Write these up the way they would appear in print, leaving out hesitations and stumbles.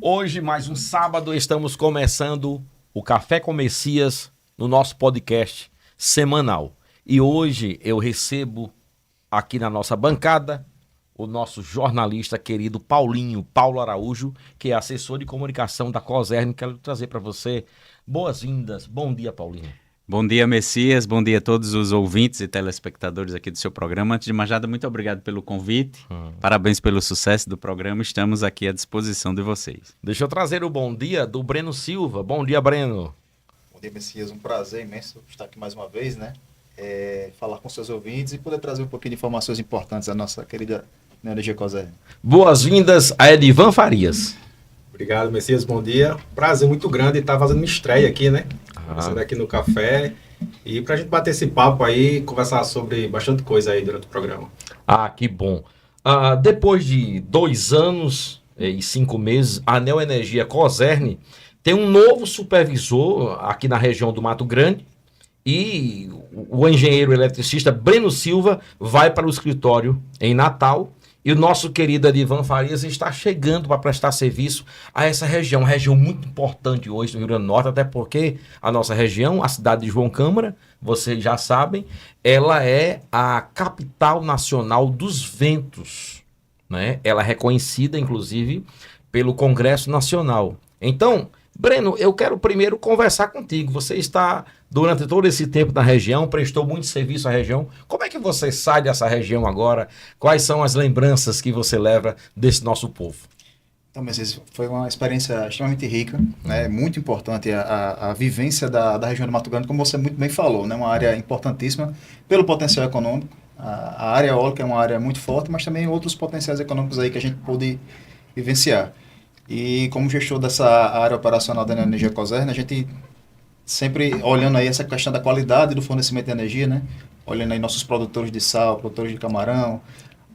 Hoje, mais um sábado, estamos começando o Café com Messias no nosso podcast semanal. E hoje eu recebo aqui na nossa bancada o nosso jornalista querido Paulo Araújo, que é assessor de comunicação da Cosern. Quero trazer para você boas-vindas. Bom dia, Paulinho. Bom dia, Messias. Bom dia a todos os ouvintes e telespectadores aqui do seu programa. Antes de mais nada, muito obrigado pelo convite. Parabéns pelo sucesso do programa. Estamos aqui à disposição de vocês. Deixa eu trazer o bom dia do Breno Silva. Bom dia, Breno. Bom dia, Messias. Um prazer imenso estar aqui mais uma vez, né? Falar com seus ouvintes e poder trazer um pouquinho de informações importantes à nossa querida Neoenergia Cosern. Boas-vindas a Edivan Farias. Obrigado, Messias. Bom dia. Prazer muito grande estar fazendo uma estreia aqui, né? Começando aqui no café. E pra gente bater esse papo aí, conversar sobre bastante coisa aí durante o programa. Ah, que bom. Depois de 2 anos e 5 meses, a Neoenergia Cosern tem um novo supervisor aqui na região do Mato Grande. E o engenheiro eletricista Breno Silva vai para o escritório em Natal. E o nosso querido Edivan Farias está chegando para prestar serviço a essa região muito importante hoje no Rio Grande do Norte, até porque a nossa região, a cidade de João Câmara, vocês já sabem, ela é a capital nacional dos ventos, né? Ela é reconhecida, inclusive, pelo Congresso Nacional. Então, Breno, eu quero primeiro conversar contigo. Você está, durante todo esse tempo na região, prestou muito serviço à região. Como é que você sai dessa região agora? Quais são as lembranças que você leva desse nosso povo? Então, Messias, foi uma experiência extremamente rica, né? Muito importante a vivência da região do Mato Grande, como você muito bem falou, né? Uma área importantíssima pelo potencial econômico. A área eólica é uma área muito forte, mas também outros potenciais econômicos aí que a gente pôde vivenciar. E como gestor dessa área operacional da Neoenergia Cosern, a gente sempre olhando aí essa questão da qualidade do fornecimento de energia, né? Olhando aí nossos produtores de sal, produtores de camarão,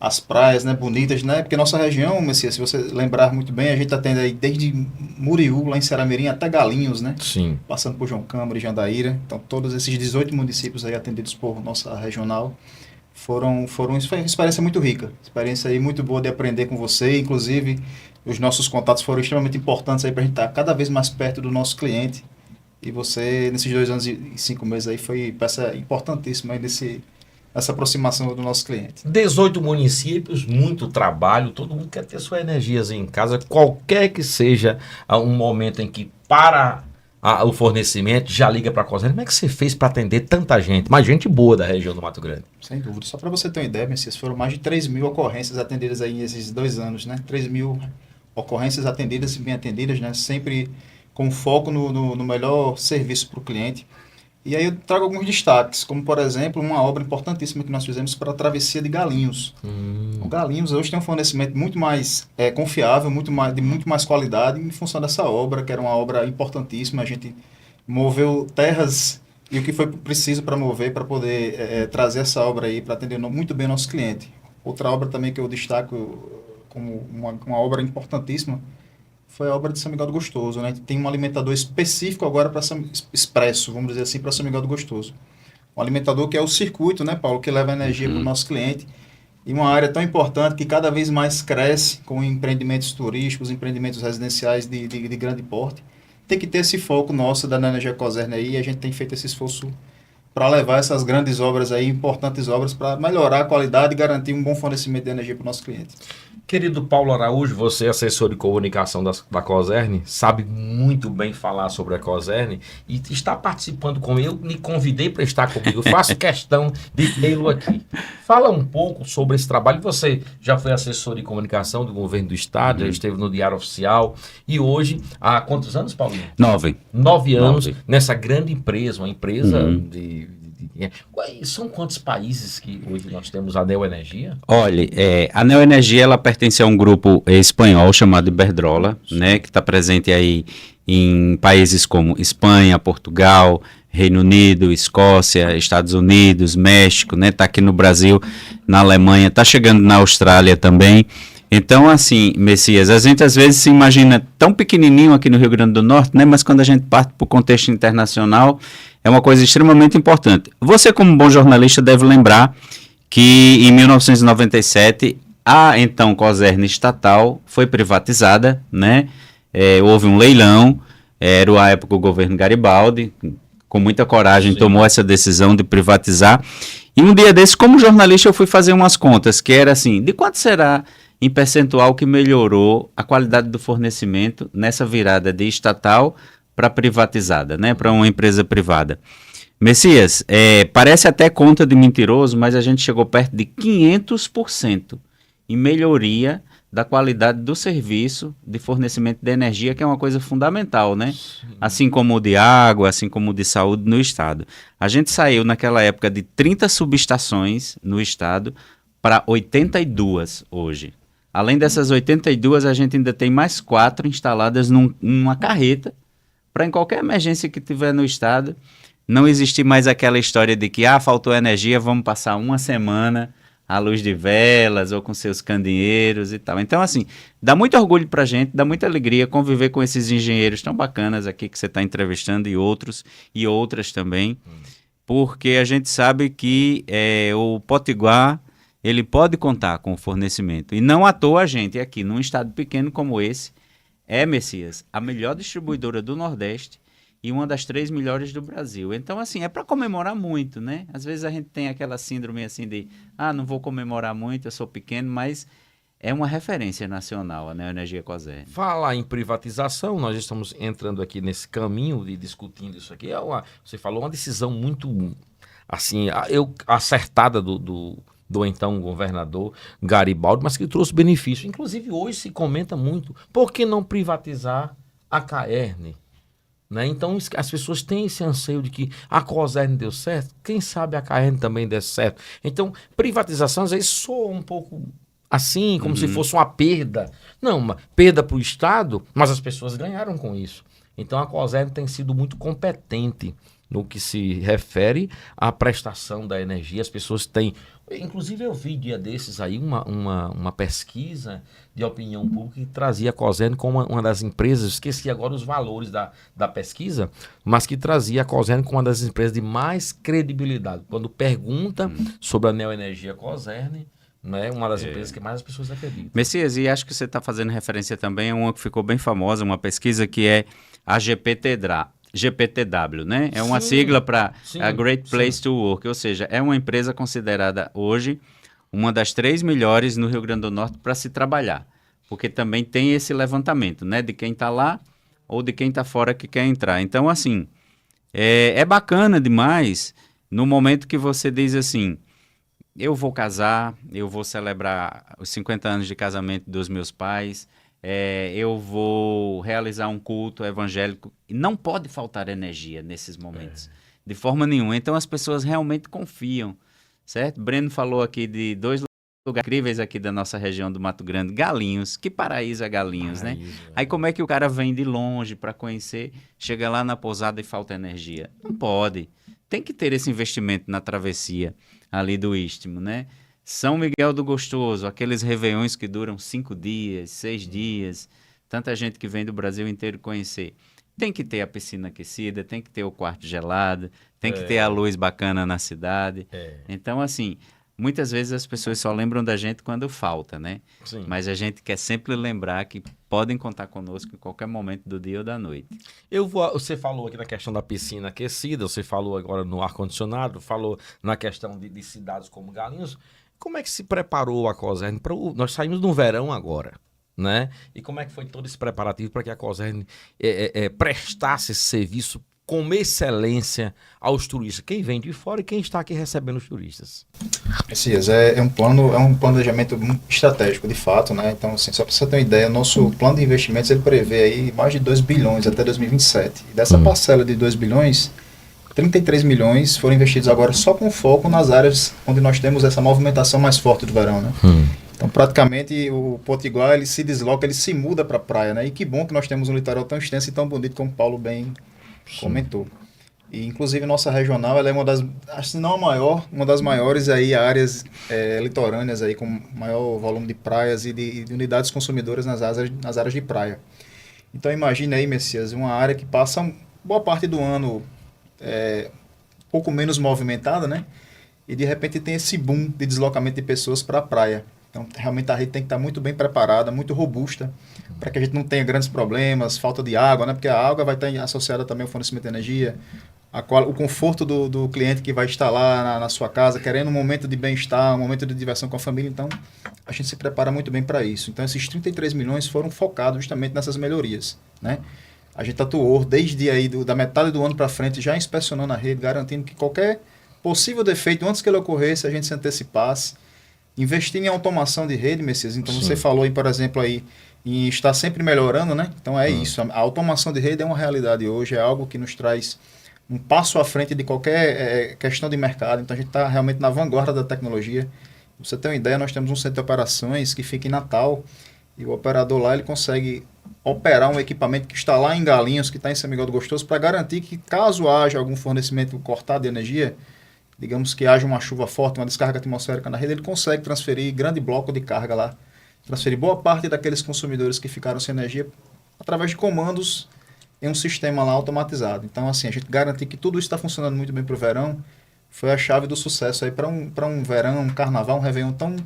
as praias, né, bonitas, né? Porque nossa região, Messias, se você lembrar muito bem, a gente está tendo aí desde Muriú, lá em Ceará-Mirim, até Galinhos, né? Sim. Passando por João Câmara e Jandaíra. Então, todos esses 18 municípios aí atendidos por nossa regional foi uma experiência muito rica. Experiência aí muito boa de aprender com você, inclusive os nossos contatos foram extremamente importantes aí para a gente estar cada vez mais perto do nosso cliente. E você, nesses 2 anos e 5 meses aí, foi peça importantíssima aí nessa aproximação do nosso cliente. 18 municípios, muito trabalho, todo mundo quer ter sua energia em casa, qualquer que seja um momento em que para o fornecimento, já liga para a Cosern. Como é que você fez para atender tanta gente? Mais gente boa da região do Mato Grande. Sem dúvida. Só para você ter uma ideia, Messias, foram mais de 3.000 ocorrências atendidas aí nesses 2 anos, né? 3.000 ocorrências atendidas e bem atendidas, né? Sempre com foco no melhor serviço para o cliente. E aí eu trago alguns destaques, como por exemplo, uma obra importantíssima que nós fizemos para a travessia de Galinhos. O Galinhos hoje tem um fornecimento muito mais confiável, de muito mais qualidade em função dessa obra, que era uma obra importantíssima. A gente moveu terras e o que foi preciso para mover, para poder trazer essa obra aí, para atender muito bem o nosso cliente. Outra obra também que eu destaco como uma obra importantíssima foi a obra de São Miguel do Gostoso, né? Tem um alimentador específico agora para expresso, vamos dizer assim, para São Miguel do Gostoso. Um alimentador que é o circuito, né, Paulo, que leva energia para o nosso cliente. E uma área tão importante que cada vez mais cresce com empreendimentos turísticos, empreendimentos residenciais de grande porte. Tem que ter esse foco nosso da Neoenergia Cosern aí, e a gente tem feito esse esforço para levar essas grandes obras aí, importantes obras, para melhorar a qualidade e garantir um bom fornecimento de energia para o nosso cliente. Querido Paulo Araújo, você é assessor de comunicação da Cosern, sabe muito bem falar sobre a Cosern e está participando comigo. Eu me convidei para estar comigo, eu faço questão de tê-lo aqui. Fala um pouco sobre esse trabalho. Você já foi assessor de comunicação do governo do estado, já esteve no Diário Oficial e hoje, há quantos anos, Paulinho? 9. 9 anos nessa grande empresa, uma empresa São quantos países que hoje nós temos a Neoenergia? Olha, a Neoenergia ela pertence a um grupo espanhol chamado Iberdrola, né, que está presente aí em países como Espanha, Portugal, Reino Unido, Escócia, Estados Unidos, México, né, está aqui no Brasil, na Alemanha, está chegando na Austrália também. Então, assim, Messias, a gente às vezes se imagina tão pequenininho aqui no Rio Grande do Norte, né, mas quando a gente parte para o contexto internacional, é uma coisa extremamente importante. Você, como bom jornalista, deve lembrar que em 1997 a então Cosern estatal foi privatizada, né? houve um leilão, era a época do governo Garibaldi, com muita coragem tomou essa decisão de privatizar. E um dia desse, como jornalista, eu fui fazer umas contas, que era assim, de quanto será em percentual que melhorou a qualidade do fornecimento nessa virada de estatal para privatizada, né, para uma empresa privada. Messias, parece até conta de mentiroso, mas a gente chegou perto de 500% em melhoria da qualidade do serviço de fornecimento de energia, que é uma coisa fundamental, né? Sim. Assim como o de água, assim como o de saúde no estado. A gente saiu naquela época de 30 subestações no estado para 82 hoje. Além dessas 82, a gente ainda tem mais 4 instaladas numa carreta, para em qualquer emergência que tiver no estado, não existir mais aquela história de que faltou energia, vamos passar uma semana à luz de velas ou com seus candeeiros e tal. Então, assim, dá muito orgulho pra gente, dá muita alegria conviver com esses engenheiros tão bacanas aqui que você está entrevistando e outros e outras também, porque a gente sabe que o Potiguar, ele pode contar com o fornecimento. E não à toa a gente aqui, num estado pequeno como esse, Messias, a melhor distribuidora do Nordeste e uma das 3 melhores do Brasil. Então, assim, é para comemorar muito, né? Às vezes a gente tem aquela síndrome assim de, não vou comemorar muito, eu sou pequeno, mas é uma referência nacional, a Neoenergia Cosern. Falar em privatização, nós estamos entrando aqui nesse caminho de discutindo isso aqui. Você falou uma decisão muito, assim, acertada do então governador Garibaldi, mas que trouxe benefício. Inclusive, hoje se comenta muito, por que não privatizar a Caerne? Né? Então, as pessoas têm esse anseio de que a Cosern deu certo, quem sabe a Caerne também dê certo. Então, privatização às vezes soa um pouco assim, como se fosse uma perda. Não, uma perda para o Estado, mas as pessoas ganharam com isso. Então, a Cosern tem sido muito competente no que se refere à prestação da energia. As pessoas têm... Inclusive, eu vi dia desses aí uma pesquisa de opinião pública que trazia a Cosern como uma das empresas, esqueci agora os valores da pesquisa, mas que trazia a Cosern como uma das empresas de mais credibilidade. Quando pergunta sobre a Neoenergia Cosern, né, uma das empresas que mais as pessoas acreditam. Messias, e acho que você está fazendo referência também a uma que ficou bem famosa, uma pesquisa que é a GPTW, né? É uma sigla para a Great Place to Work, ou seja, é uma empresa considerada hoje uma das 3 melhores no Rio Grande do Norte para se trabalhar, porque também tem esse levantamento, né? De quem está lá ou de quem está fora que quer entrar. Então, assim, é bacana demais no momento que você diz assim, eu vou casar, eu vou celebrar os 50 anos de casamento dos meus pais, eu vou realizar um culto evangélico, e não pode faltar energia nesses momentos, de forma nenhuma. Então as pessoas realmente confiam, certo? Breno falou aqui de 2 lugares incríveis aqui da nossa região do Mato Grande, Galinhos, que paraíso é Galinhos, né? Aí como é que o cara vem de longe para conhecer, chega lá na pousada e falta energia? Não pode, tem que ter esse investimento na travessia ali do Istmo, né? São Miguel do Gostoso, aqueles réveillões que duram 5 dias, 6 dias, tanta gente que vem do Brasil inteiro conhecer. Tem que ter a piscina aquecida, tem que ter o quarto gelado, tem que ter a luz bacana na cidade. Então, assim, muitas vezes as pessoas só lembram da gente quando falta, né? Sim. Mas a gente quer sempre lembrar que podem contar conosco em qualquer momento do dia ou da noite. Você falou aqui na questão da piscina aquecida, você falou agora no ar-condicionado, falou na questão de cidades como Galinhos. Como é que se preparou a Cosern? Nós saímos no verão agora, né? E como é que foi todo esse preparativo para que a Cosern prestasse esse serviço com excelência aos turistas? Quem vem de fora e quem está aqui recebendo os turistas? Messias, é um planejamento muito estratégico, de fato, né? Então, assim, só para você ter uma ideia, nosso plano de investimentos, ele prevê aí mais de 2 bilhões até 2027. E dessa parcela de 2 bilhões... 33 milhões foram investidos agora só com foco nas áreas onde nós temos essa movimentação mais forte do verão, né? Então, praticamente, o Potiguar, ele se desloca, ele se muda para a praia, né? E que bom que nós temos um litoral tão extenso e tão bonito como o Paulo bem comentou. E, inclusive, nossa regional, ela é uma das, se não a maior, uma das maiores aí áreas litorâneas aí com maior volume de praias e de unidades consumidoras nas áreas de praia. Então, imagine aí, Messias, uma área que passa boa parte do ano pouco menos movimentada, né? E de repente tem esse boom de deslocamento de pessoas para a praia. Então, realmente a rede tem que estar muito bem preparada, muito robusta, para que a gente não tenha grandes problemas, falta de água, né? Porque a água vai estar associada também ao fornecimento de energia, o conforto do cliente que vai estar lá na sua casa, querendo um momento de bem-estar, um momento de diversão com a família. Então, a gente se prepara muito bem para isso. Então, esses 33 milhões foram focados justamente nessas melhorias, né? A gente atuou desde aí da metade do ano para frente, já inspecionando a rede, garantindo que qualquer possível defeito, antes que ele ocorresse, a gente se antecipasse. Investir em automação de rede, Messias. Então, você falou, por exemplo, aí, em estar sempre melhorando, né? Então, é isso. A automação de rede é uma realidade hoje, é algo que nos traz um passo à frente de qualquer questão de mercado. Então, a gente está realmente na vanguarda da tecnologia. Pra você ter uma ideia, nós temos um centro de operações que fica em Natal, e o operador lá, ele consegue operar um equipamento que está lá em Galinhos, que está em São Miguel do Gostoso, para garantir que, caso haja algum fornecimento cortado de energia, digamos que haja uma chuva forte, uma descarga atmosférica na rede, ele consegue transferir grande bloco de carga lá, transferir boa parte daqueles consumidores que ficaram sem energia através de comandos em um sistema lá automatizado. Então, assim, a gente garantir que tudo isso está funcionando muito bem para o verão foi a chave do sucesso aí para um verão, um carnaval, um réveillon tão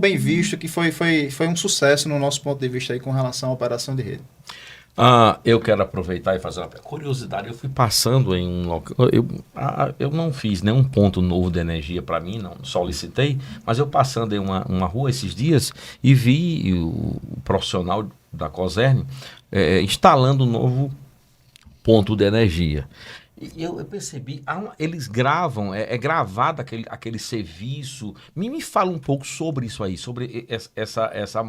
bem visto, que foi um sucesso no nosso ponto de vista aí com relação à operação de rede. Eu quero aproveitar e fazer uma curiosidade. Eu fui passando em um local. Eu não fiz nenhum ponto novo de energia para mim, não solicitei, mas eu passando em uma rua esses dias e vi o profissional da Cosern instalando um novo ponto de energia. E eu percebi, eles gravam, é gravado aquele serviço. Me fala um pouco sobre isso aí, sobre essa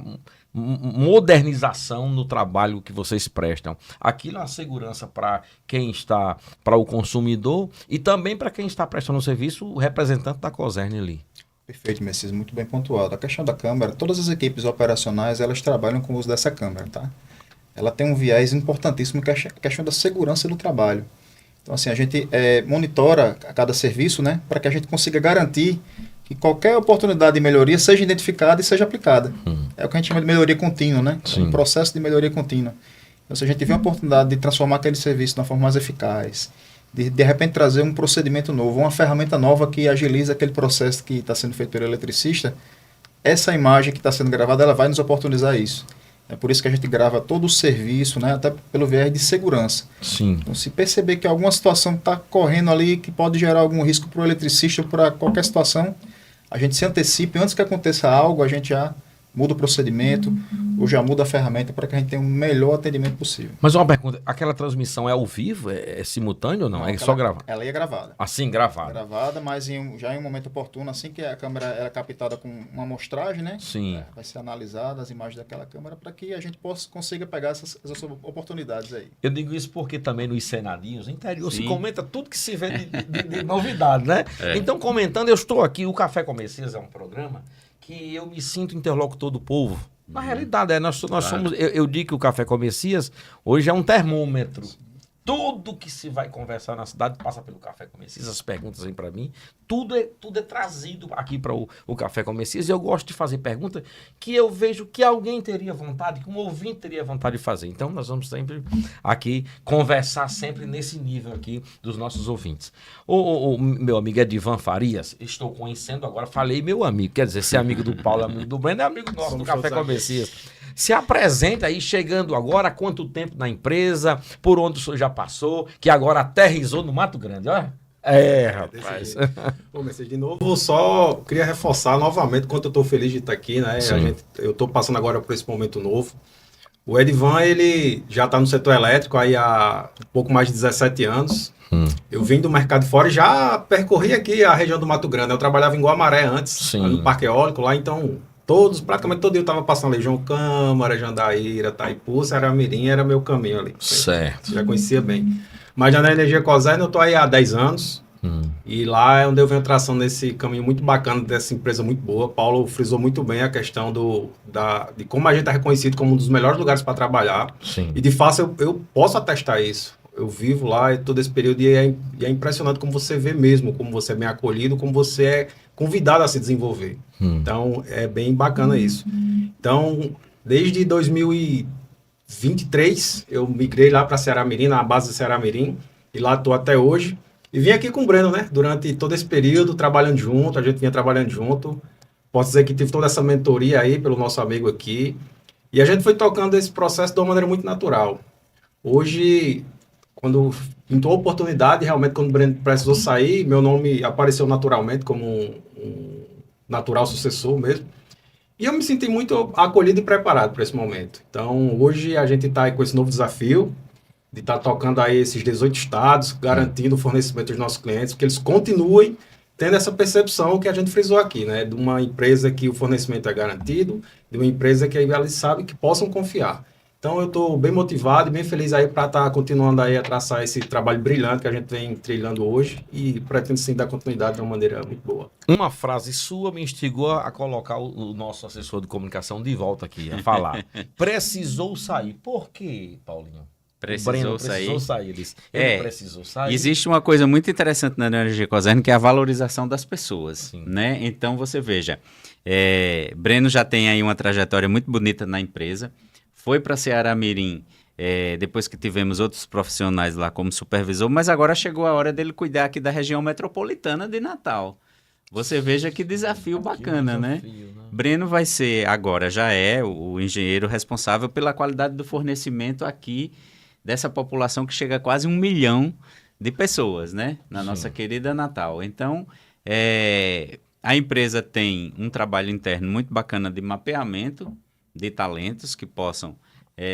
modernização no trabalho que vocês prestam. Aquilo é uma segurança para quem está, para o consumidor e também para quem está prestando o serviço, o representante da Cosern ali. Perfeito, Messias, muito bem pontuado. A questão da câmera, todas as equipes operacionais, elas trabalham com o uso dessa câmera, tá? Ela tem um viés importantíssimo que é a questão da segurança do trabalho. Então, assim, a gente monitora a cada serviço, né, para que a gente consiga garantir que qualquer oportunidade de melhoria seja identificada e seja aplicada. É o que a gente chama de melhoria contínua, né? É um processo de melhoria contínua. Então, se a gente tiver a oportunidade de transformar aquele serviço de uma forma mais eficaz, de repente trazer um procedimento novo, uma ferramenta nova que agiliza aquele processo que está sendo feito pelo eletricista, essa imagem que está sendo gravada, ela vai nos oportunizar isso. É por isso que a gente grava todo o serviço, né, até pelo viés de segurança. Sim. Então, se perceber que alguma situação está correndo ali que pode gerar algum risco para o eletricista ou para qualquer situação, a gente se antecipa, antes que aconteça algo, a gente já muda o procedimento ou já muda a ferramenta para que a gente tenha o melhor atendimento possível. Mas uma pergunta, aquela transmissão é ao vivo? É simultâneo ou não? É só gravar? Ela é gravada. Assim, gravada. Gravada, mas já em um momento oportuno, assim que a câmera é captada com uma amostragem, né? Sim. Vai ser analisada as imagens daquela câmera para que a gente consiga pegar essas oportunidades aí. Eu digo isso porque também nos cenadinhos, no interior, Sim. se comenta tudo que se vê de novidade, né? Então, comentando, eu estou aqui, o Café com Messias é um programa que eu me sinto interlocutor do povo. Na realidade, nós somos... Eu digo que o Café com Messias hoje é um termômetro. Tudo que se vai conversar na cidade passa pelo Café com Messias. As perguntas vêm para mim. Tudo é trazido aqui para o Café com Messias. E eu gosto de fazer perguntas que eu vejo que alguém teria vontade, que um ouvinte teria vontade de fazer. Então, nós vamos sempre aqui conversar sempre nesse nível aqui dos nossos ouvintes. O meu amigo Edivan Farias, estou conhecendo agora, falei meu amigo, quer dizer, ser amigo do Paulo, amigo do Breno, é amigo nosso do Café com Messias. Se apresenta aí, chegando agora, há quanto tempo na empresa, por onde o senhor já passou, que agora aterrizou no Mato Grande, ó. Rapaz. Bom, Messias, de novo, só queria reforçar novamente quanto eu estou feliz de estar aqui, né? Eu estou passando agora por esse momento novo. O Edivan, ele já está no setor elétrico aí há um pouco mais de 17 anos. Eu vim do mercado de fora e já percorri aqui a região do Mato Grande. Eu trabalhava em Guamaré antes, no Parque Eólico lá, então... praticamente todo dia eu estava passando ali, João Câmara, Jandaíra, Taipu, Ceará-Mirim, era meu caminho ali. Certo. Já conhecia bem. Mas já na Energia Cosern eu estou aí há 10 anos. E lá é onde eu venho traçando nesse caminho muito bacana dessa empresa muito boa. Paulo frisou muito bem a questão de como a gente é reconhecido como um dos melhores lugares para trabalhar. Sim. E de fato eu posso atestar isso. Eu vivo lá todo esse período e é impressionante como você vê mesmo, como você é bem acolhido, como você é convidado a se desenvolver. Então, é bem bacana isso. Então, desde 2023, eu migrei lá para Ceará-Mirim, na base de Ceará-Mirim, e lá estou até hoje. E vim aqui com o Breno, né? Durante todo esse período, trabalhando junto, a gente vinha trabalhando junto. posso dizer que tive toda essa mentoria aí pelo nosso amigo aqui. E a gente foi tocando esse processo de uma maneira muito natural. Hoje, quando pintou a oportunidade, realmente, quando o Breno precisou sair, meu nome apareceu naturalmente como um natural sucessor mesmo. E eu me senti muito acolhido e preparado para esse momento. Então, hoje a gente está aí com esse novo desafio de estar tocando aí esses 18 estados, garantindo o fornecimento dos nossos clientes, que eles continuem tendo essa percepção que a gente frisou aqui, né? De uma empresa que o fornecimento é garantido, de uma empresa que eles sabem que possam confiar. Então, eu estou bem motivado e bem feliz aí para estar continuando aí a traçar esse trabalho brilhante que a gente vem trilhando hoje e pretendo sim dar continuidade de uma maneira muito boa. Uma frase sua me instigou a colocar o nosso assessor de comunicação de volta aqui, a falar. Precisou sair. Por quê, Paulinho? Precisou sair. Ele precisou sair. Existe uma coisa muito interessante na Neoenergia Cosern, que é a valorização das pessoas. Sim. Né? Então, você veja, Breno já tem aí uma trajetória muito bonita na empresa, foi para Ceará Mirim, depois que tivemos outros profissionais lá como supervisor, mas agora chegou a hora dele cuidar aqui da região metropolitana de Natal. Você veja que desafio bacana, né? Breno vai ser, agora já é o engenheiro responsável pela qualidade do fornecimento aqui dessa população que chega a quase 1 milhão de pessoas, né? Na nossa querida Natal. Então, a empresa tem um trabalho interno muito bacana de mapeamento de talentos que possam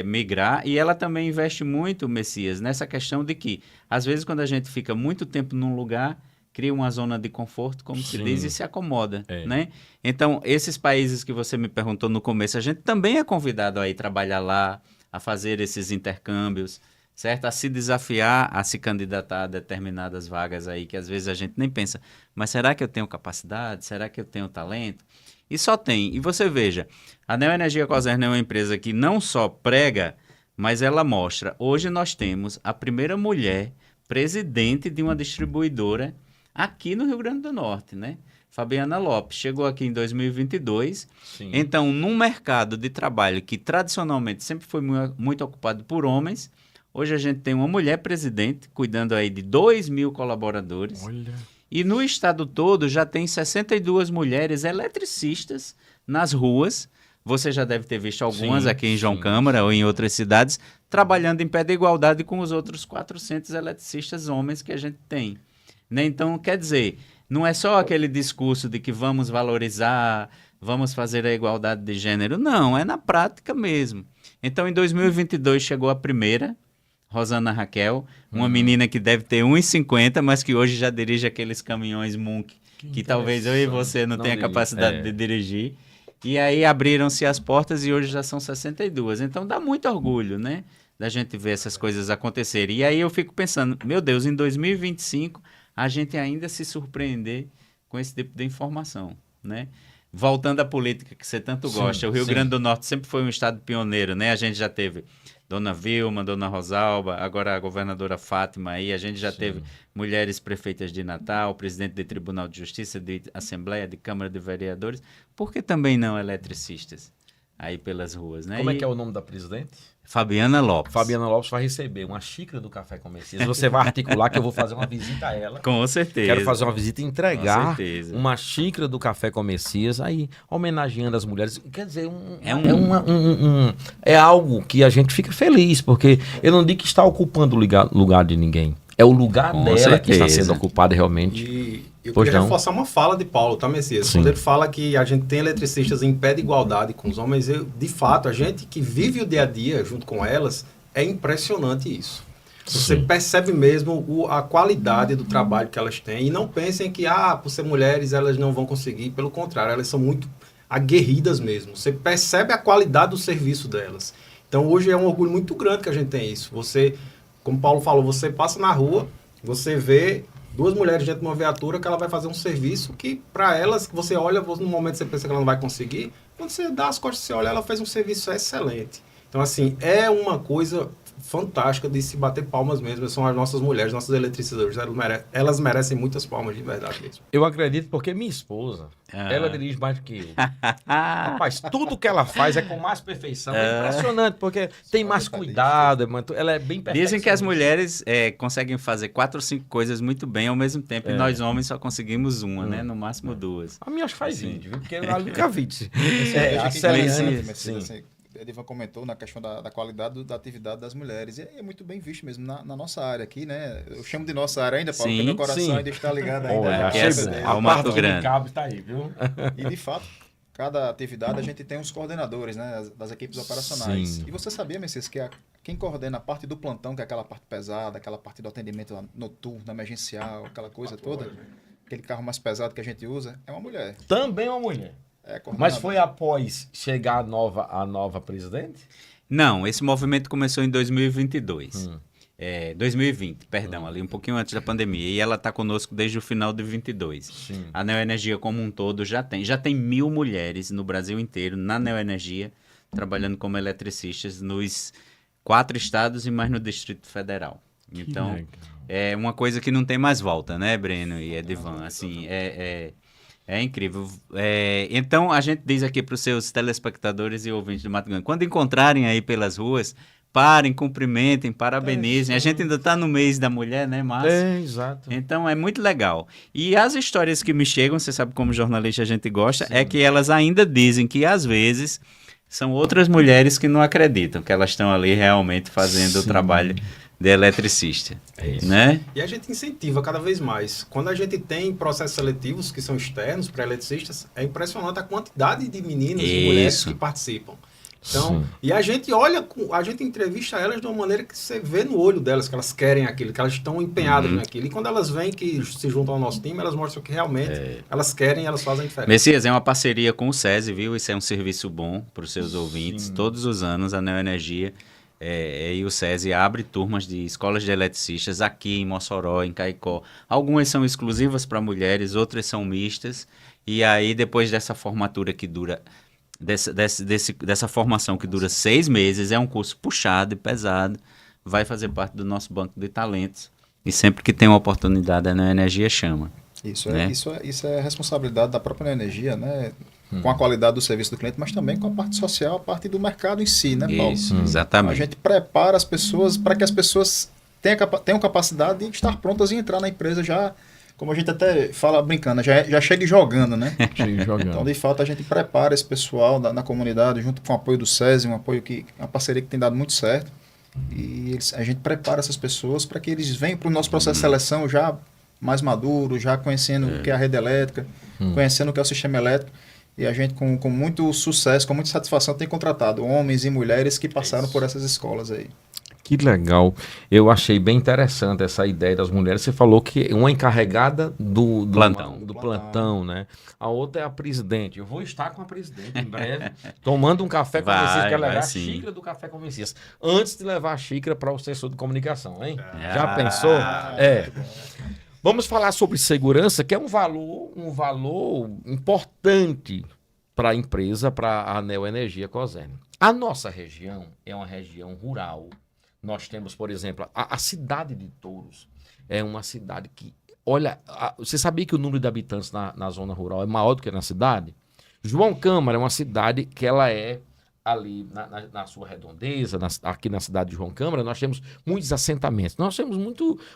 migrar, e ela também investe muito, Messias, nessa questão de que, às vezes, quando a gente fica muito tempo num lugar, cria uma zona de conforto, como se diz, e se acomoda, né? Então, esses países que você me perguntou no começo, a gente também é convidado a ir trabalhar lá, a fazer esses intercâmbios, certo? A se desafiar, a se candidatar a determinadas vagas aí, que às vezes a gente nem pensa, mas será que eu tenho capacidade? Será que eu tenho talento? E só tem. E você veja, a Neoenergia Cosern é uma empresa que não só prega, mas ela mostra. Hoje nós temos a primeira mulher presidente de uma distribuidora aqui no Rio Grande do Norte, né? Fabiana Lopes chegou aqui em 2022. Sim. Então, num mercado de trabalho que tradicionalmente sempre foi muito ocupado por homens, hoje a gente tem uma mulher presidente cuidando aí de 2.000 colaboradores. Olha. E no estado todo já tem 62 mulheres eletricistas nas ruas. Você já deve ter visto algumas aqui em João Câmara ou em outras cidades, trabalhando em pé de igualdade com os outros 400 eletricistas homens que a gente tem. Né? Então, quer dizer, não é só aquele discurso de que vamos valorizar, vamos fazer a igualdade de gênero. Não, é na prática mesmo. Então, em 2022 chegou a primeira, Rosana Raquel, uma menina que deve ter 1,50, mas que hoje já dirige aqueles caminhões Munk, que talvez eu e você não tenha capacidade de dirigir. E aí abriram-se as portas e hoje já são 62. Então dá muito orgulho, né, da gente ver essas coisas acontecerem. E aí eu fico pensando, meu Deus, em 2025 a gente ainda se surpreender com esse tipo de informação, né? Voltando à política que você tanto gosta, o Rio Grande do Norte sempre foi um estado pioneiro, né? A gente já teve Dona Vilma, Dona Rosalba, agora a governadora Fátima aí, a gente já teve mulheres prefeitas de Natal, presidente do Tribunal de Justiça, de Assembleia, de Câmara de Vereadores, por que também não eletricistas aí pelas ruas, né? Como é que é o nome da presidente? Fabiana Lopes. Fabiana Lopes vai receber uma xícara do Café com Messias. Você vai articular que eu vou fazer uma visita a ela. Com certeza. Quero fazer uma visita e entregar uma xícara do Café com Messias, aí homenageando as mulheres. Quer dizer, é algo que a gente fica feliz, porque eu não digo que está ocupando o lugar de ninguém. É o lugar dela que está sendo ocupado realmente. E eu queria reforçar uma fala de Paulo, tá, Messias? Quando ele fala que a gente tem eletricistas em pé de igualdade com os homens, de fato, a gente que vive o dia a dia junto com elas, é impressionante isso. Você percebe mesmo a qualidade do trabalho que elas têm. E não pensem que, por ser mulheres, elas não vão conseguir. Pelo contrário, elas são muito aguerridas mesmo. Você percebe a qualidade do serviço delas. Então, hoje é um orgulho muito grande que a gente tem isso. Você, como o Paulo falou, você passa na rua, você vê 2 mulheres dentro de uma viatura que ela vai fazer um serviço que, para elas, que você olha, no momento você pensa que ela não vai conseguir, quando você dá as costas, você olha, ela fez um serviço excelente. Então, assim, é uma coisa fantástica de se bater palmas mesmo. São as nossas mulheres, nossas eletricistas. Elas merecem muitas palmas, de verdade mesmo. Eu acredito porque minha esposa, ela dirige mais do que eu. Rapaz, tudo que ela faz é com mais perfeição. É impressionante, porque tem mais cuidado, ela é bem perfeita. Dizem que as mulheres conseguem fazer 4 ou 5 coisas muito bem ao mesmo tempo, e nós homens só conseguimos uma, né? No máximo 2. A minha acho que faz 20, viu? Porque eu nunca vi. Sim. Edivan comentou na questão da qualidade da atividade das mulheres. E é muito bem visto mesmo na nossa área aqui, né? Eu chamo de nossa área ainda, Paulo, porque meu coração ainda está ligado ainda. Olha, ao Mato Grande. Cabo tá aí, viu? E de fato, cada atividade a gente tem uns coordenadores, né? Das equipes operacionais. Sim. E você sabia, Messias, que quem coordena a parte do plantão, que é aquela parte pesada, aquela parte do atendimento noturno, emergencial, aquela coisa toda, aquele carro mais pesado que a gente usa, é uma mulher. Também uma mulher. Mas foi após chegar a nova presidente? Não, esse movimento começou em 2022. 2020, perdão, ali um pouquinho antes da pandemia. E ela está conosco desde o final de 22. Sim. A Neoenergia como um todo já tem 1.000 mulheres no Brasil inteiro, na Neoenergia, trabalhando como eletricistas nos 4 estados e mais no Distrito Federal. Então, é uma coisa que não tem mais volta, né, Breno e Edivan? Assim, é incrível. Então, a gente diz aqui para os seus telespectadores e ouvintes do Mato Grande, quando encontrarem aí pelas ruas, parem, cumprimentem, parabenizem. A gente ainda está no mês da mulher, né, Márcio? Exato. Então, é muito legal. E as histórias que me chegam, você sabe como jornalista a gente gosta, é que elas ainda dizem que, às vezes, são outras mulheres que não acreditam que elas estão ali realmente fazendo o trabalho de eletricista, né? E a gente incentiva cada vez mais. Quando a gente tem processos seletivos que são externos para eletricistas, é impressionante a quantidade de meninos e mulheres que participam. Então, e a gente olha, a gente entrevista elas de uma maneira que você vê no olho delas que elas querem aquilo, que elas estão empenhadas naquilo. E quando elas vêm que se juntam ao nosso time, elas mostram que realmente elas querem e elas fazem diferença. Messias, é uma parceria com o SESI, viu? Isso é um serviço bom para os seus ouvintes. Todos os anos a Neoenergia e o SESI abre turmas de escolas de eletricistas aqui em Mossoró, em Caicó. Algumas são exclusivas para mulheres, outras são mistas. E aí, depois dessa formatura que dura... Dessa formação que dura 6 meses, é um curso puxado e pesado, vai fazer parte do nosso banco de talentos. E sempre que tem uma oportunidade, a Neoenergia chama. Isso, né? Isso é responsabilidade da própria Neoenergia, né? Com a qualidade do serviço do cliente, mas também com a parte social, a parte do mercado em si, né, Paulo? Isso, exatamente. A gente prepara as pessoas para que as pessoas tenham capacidade de estar prontas e entrar na empresa já, como a gente até fala brincando, já chegue jogando, né? Chegue jogando. Então, de fato, a gente prepara esse pessoal na comunidade, junto com o apoio do SESI, uma parceria que tem dado muito certo. E a gente prepara essas pessoas para que eles venham para o nosso processo de seleção já mais maduro, já conhecendo o que é a rede elétrica, conhecendo o que é o sistema elétrico. E a gente, com muito sucesso, com muita satisfação, tem contratado homens e mulheres que passaram por essas escolas aí. Que legal. Eu achei bem interessante essa ideia das mulheres. Você falou que uma encarregada do plantão, né? A outra é a presidente. Eu vou estar com a presidente em breve, tomando um café com o Messias, quero levar a xícara do café com o Messias, antes de levar a xícara para o assessor de comunicação, hein? Já pensou? Vamos falar sobre segurança, que é um valor importante para a empresa, para a Neoenergia Cosern. A nossa região é uma região rural. Nós temos, por exemplo, a cidade de Touros é uma cidade que... Olha, você sabia que o número de habitantes na zona rural é maior do que na cidade? João Câmara é uma cidade que ela é ali na sua redondeza, aqui na cidade de João Câmara, nós temos muitos assentamentos. Nós temos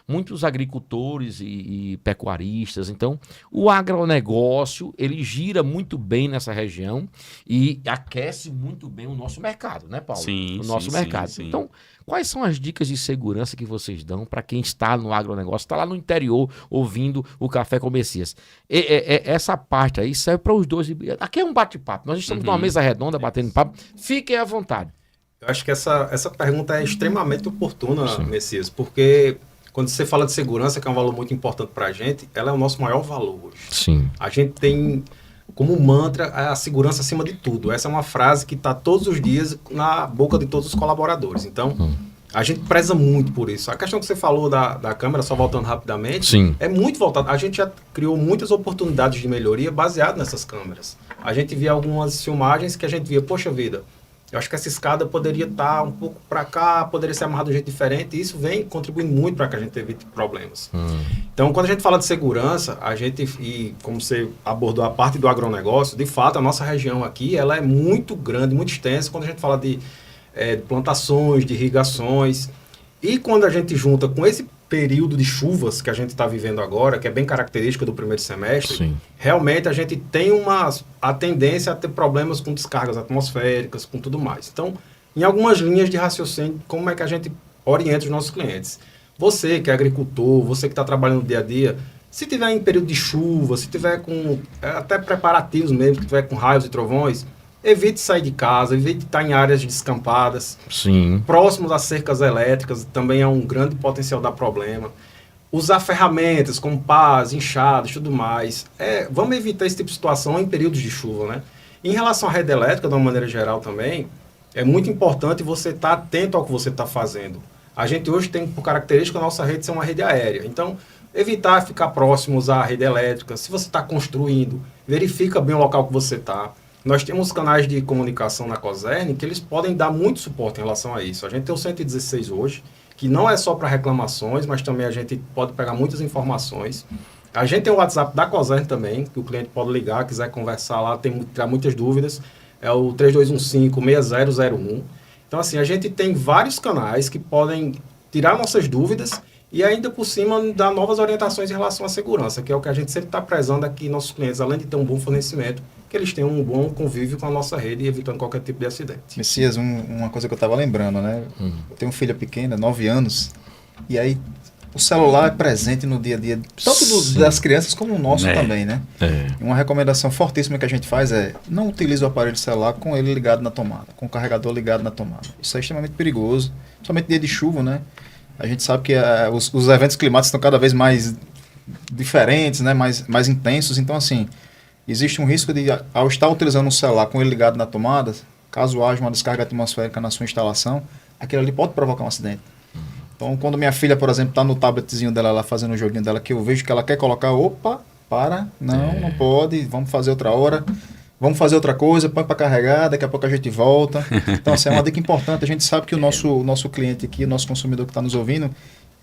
muitos agricultores e pecuaristas. Então, o agronegócio, ele gira muito bem nessa região e aquece muito bem o nosso mercado, né, Paulo? Sim, o nosso mercado. Sim. Então, quais são as dicas de segurança que vocês dão para quem está no agronegócio, está lá no interior ouvindo o Café com Messias? Essa parte aí serve para os dois. Aqui é um bate-papo. Nós estamos numa mesa redonda batendo papo. Fiquem à vontade. Eu acho que essa pergunta é extremamente oportuna, Messias, porque quando você fala de segurança, que é um valor muito importante para a gente, ela é o nosso maior valor hoje. Sim. A gente tem como mantra a segurança acima de tudo. Essa é uma frase que está todos os dias na boca de todos os colaboradores. Então, a gente preza muito por isso. A questão que você falou da câmera, só voltando rapidamente, é muito voltada. A gente já criou muitas oportunidades de melhoria baseadas nessas câmeras. A gente via algumas filmagens que a gente via, poxa vida, Eu acho que essa escada poderia estar um pouco para cá, poderia ser amarrada de um jeito diferente, e isso vem contribuindo muito para que a gente evite problemas. Então, quando a gente fala de segurança, a gente, e como você abordou a parte do agronegócio, de fato, a nossa região aqui, ela é muito grande, muito extensa, quando a gente fala de plantações, de irrigações, e quando a gente junta com esse período de chuvas que a gente está vivendo agora, que é bem característica do primeiro semestre, Sim. realmente a gente tem a tendência a ter problemas com descargas atmosféricas, com tudo mais. Então, em algumas linhas de raciocínio, como é que a gente orienta os nossos clientes? Você que é agricultor, você que está trabalhando no dia a dia, se tiver em período de chuva, se tiver com até preparativos mesmo, se tiver com raios e trovões, evite sair de casa, evite estar em áreas descampadas. Sim. Próximos a cercas elétricas também é um grande potencial dar problema. Usar ferramentas como pás, enxadas, tudo mais. Vamos evitar esse tipo de situação em períodos de chuva, né? Em relação à rede elétrica, de uma maneira geral também, é muito importante você estar atento ao que você está fazendo. A gente hoje tem por característica a nossa rede ser uma rede aérea. Então, evitar ficar próximo, usar a rede elétrica. Se você está construindo, verifica bem o local que você está. Nós temos canais de comunicação na Cosern que eles podem dar muito suporte em relação a isso. A gente tem o 116 hoje, que não é só para reclamações, mas também a gente pode pegar muitas informações. A gente tem o WhatsApp da Cosern também, que o cliente pode ligar, quiser conversar lá, tirar muitas dúvidas. É o 3215-6001. Então, assim, a gente tem vários canais que podem tirar nossas dúvidas e ainda por cima dar novas orientações em relação à segurança, que é o que a gente sempre está prezando aqui nossos clientes, além de ter um bom fornecimento, que eles tenham um bom convívio com a nossa rede e evitando qualquer tipo de acidente. Messias, uma coisa que eu estava lembrando, né? Eu tenho uma filha pequena, 9 anos, e aí o celular é presente no dia a dia, tanto das crianças como o nosso também, né? Uma recomendação fortíssima que a gente faz é não utilize o aparelho celular com ele ligado na tomada, com o carregador ligado na tomada. Isso é extremamente perigoso, somente dia de chuva, né? A gente sabe que os eventos climáticos estão cada vez mais diferentes, né? mais intensos, então assim, existe um risco de, ao estar utilizando um celular com ele ligado na tomada, caso haja uma descarga atmosférica na sua instalação, aquilo ali pode provocar um acidente. Então, quando minha filha, por exemplo, está no tabletzinho dela lá fazendo o joguinho dela, que eu vejo que ela quer colocar, não pode, vamos fazer outra hora, vamos fazer outra coisa, põe para carregar, daqui a pouco a gente volta. Então, assim, é uma dica importante. A gente sabe que o nosso cliente aqui, o nosso consumidor que está nos ouvindo,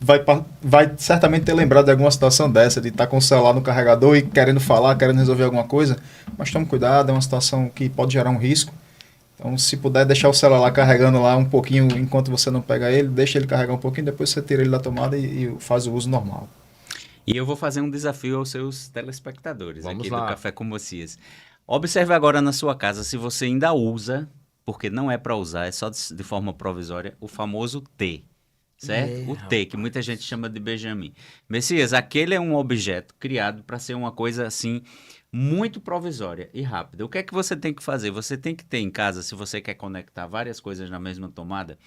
vai certamente ter lembrado de alguma situação dessa, de estar com o celular no carregador e querendo falar, querendo resolver alguma coisa, mas tome cuidado, é uma situação que pode gerar um risco. Então, se puder deixar o celular carregando lá um pouquinho enquanto você não pega ele, deixa ele carregar um pouquinho, depois você tira ele da tomada e faz o uso normal. E eu vou fazer um desafio aos seus telespectadores Vamos aqui lá. do Café com Messias. Observe agora na sua casa se você ainda usa, porque não é para usar, é só de forma provisória, o famoso T. Certo? O T, que muita gente chama de Benjamin. Messias, aquele é um objeto criado para ser uma coisa assim muito provisória e rápida. O que é que você tem que fazer? Você tem que ter em casa, se você quer conectar várias coisas na mesma tomada,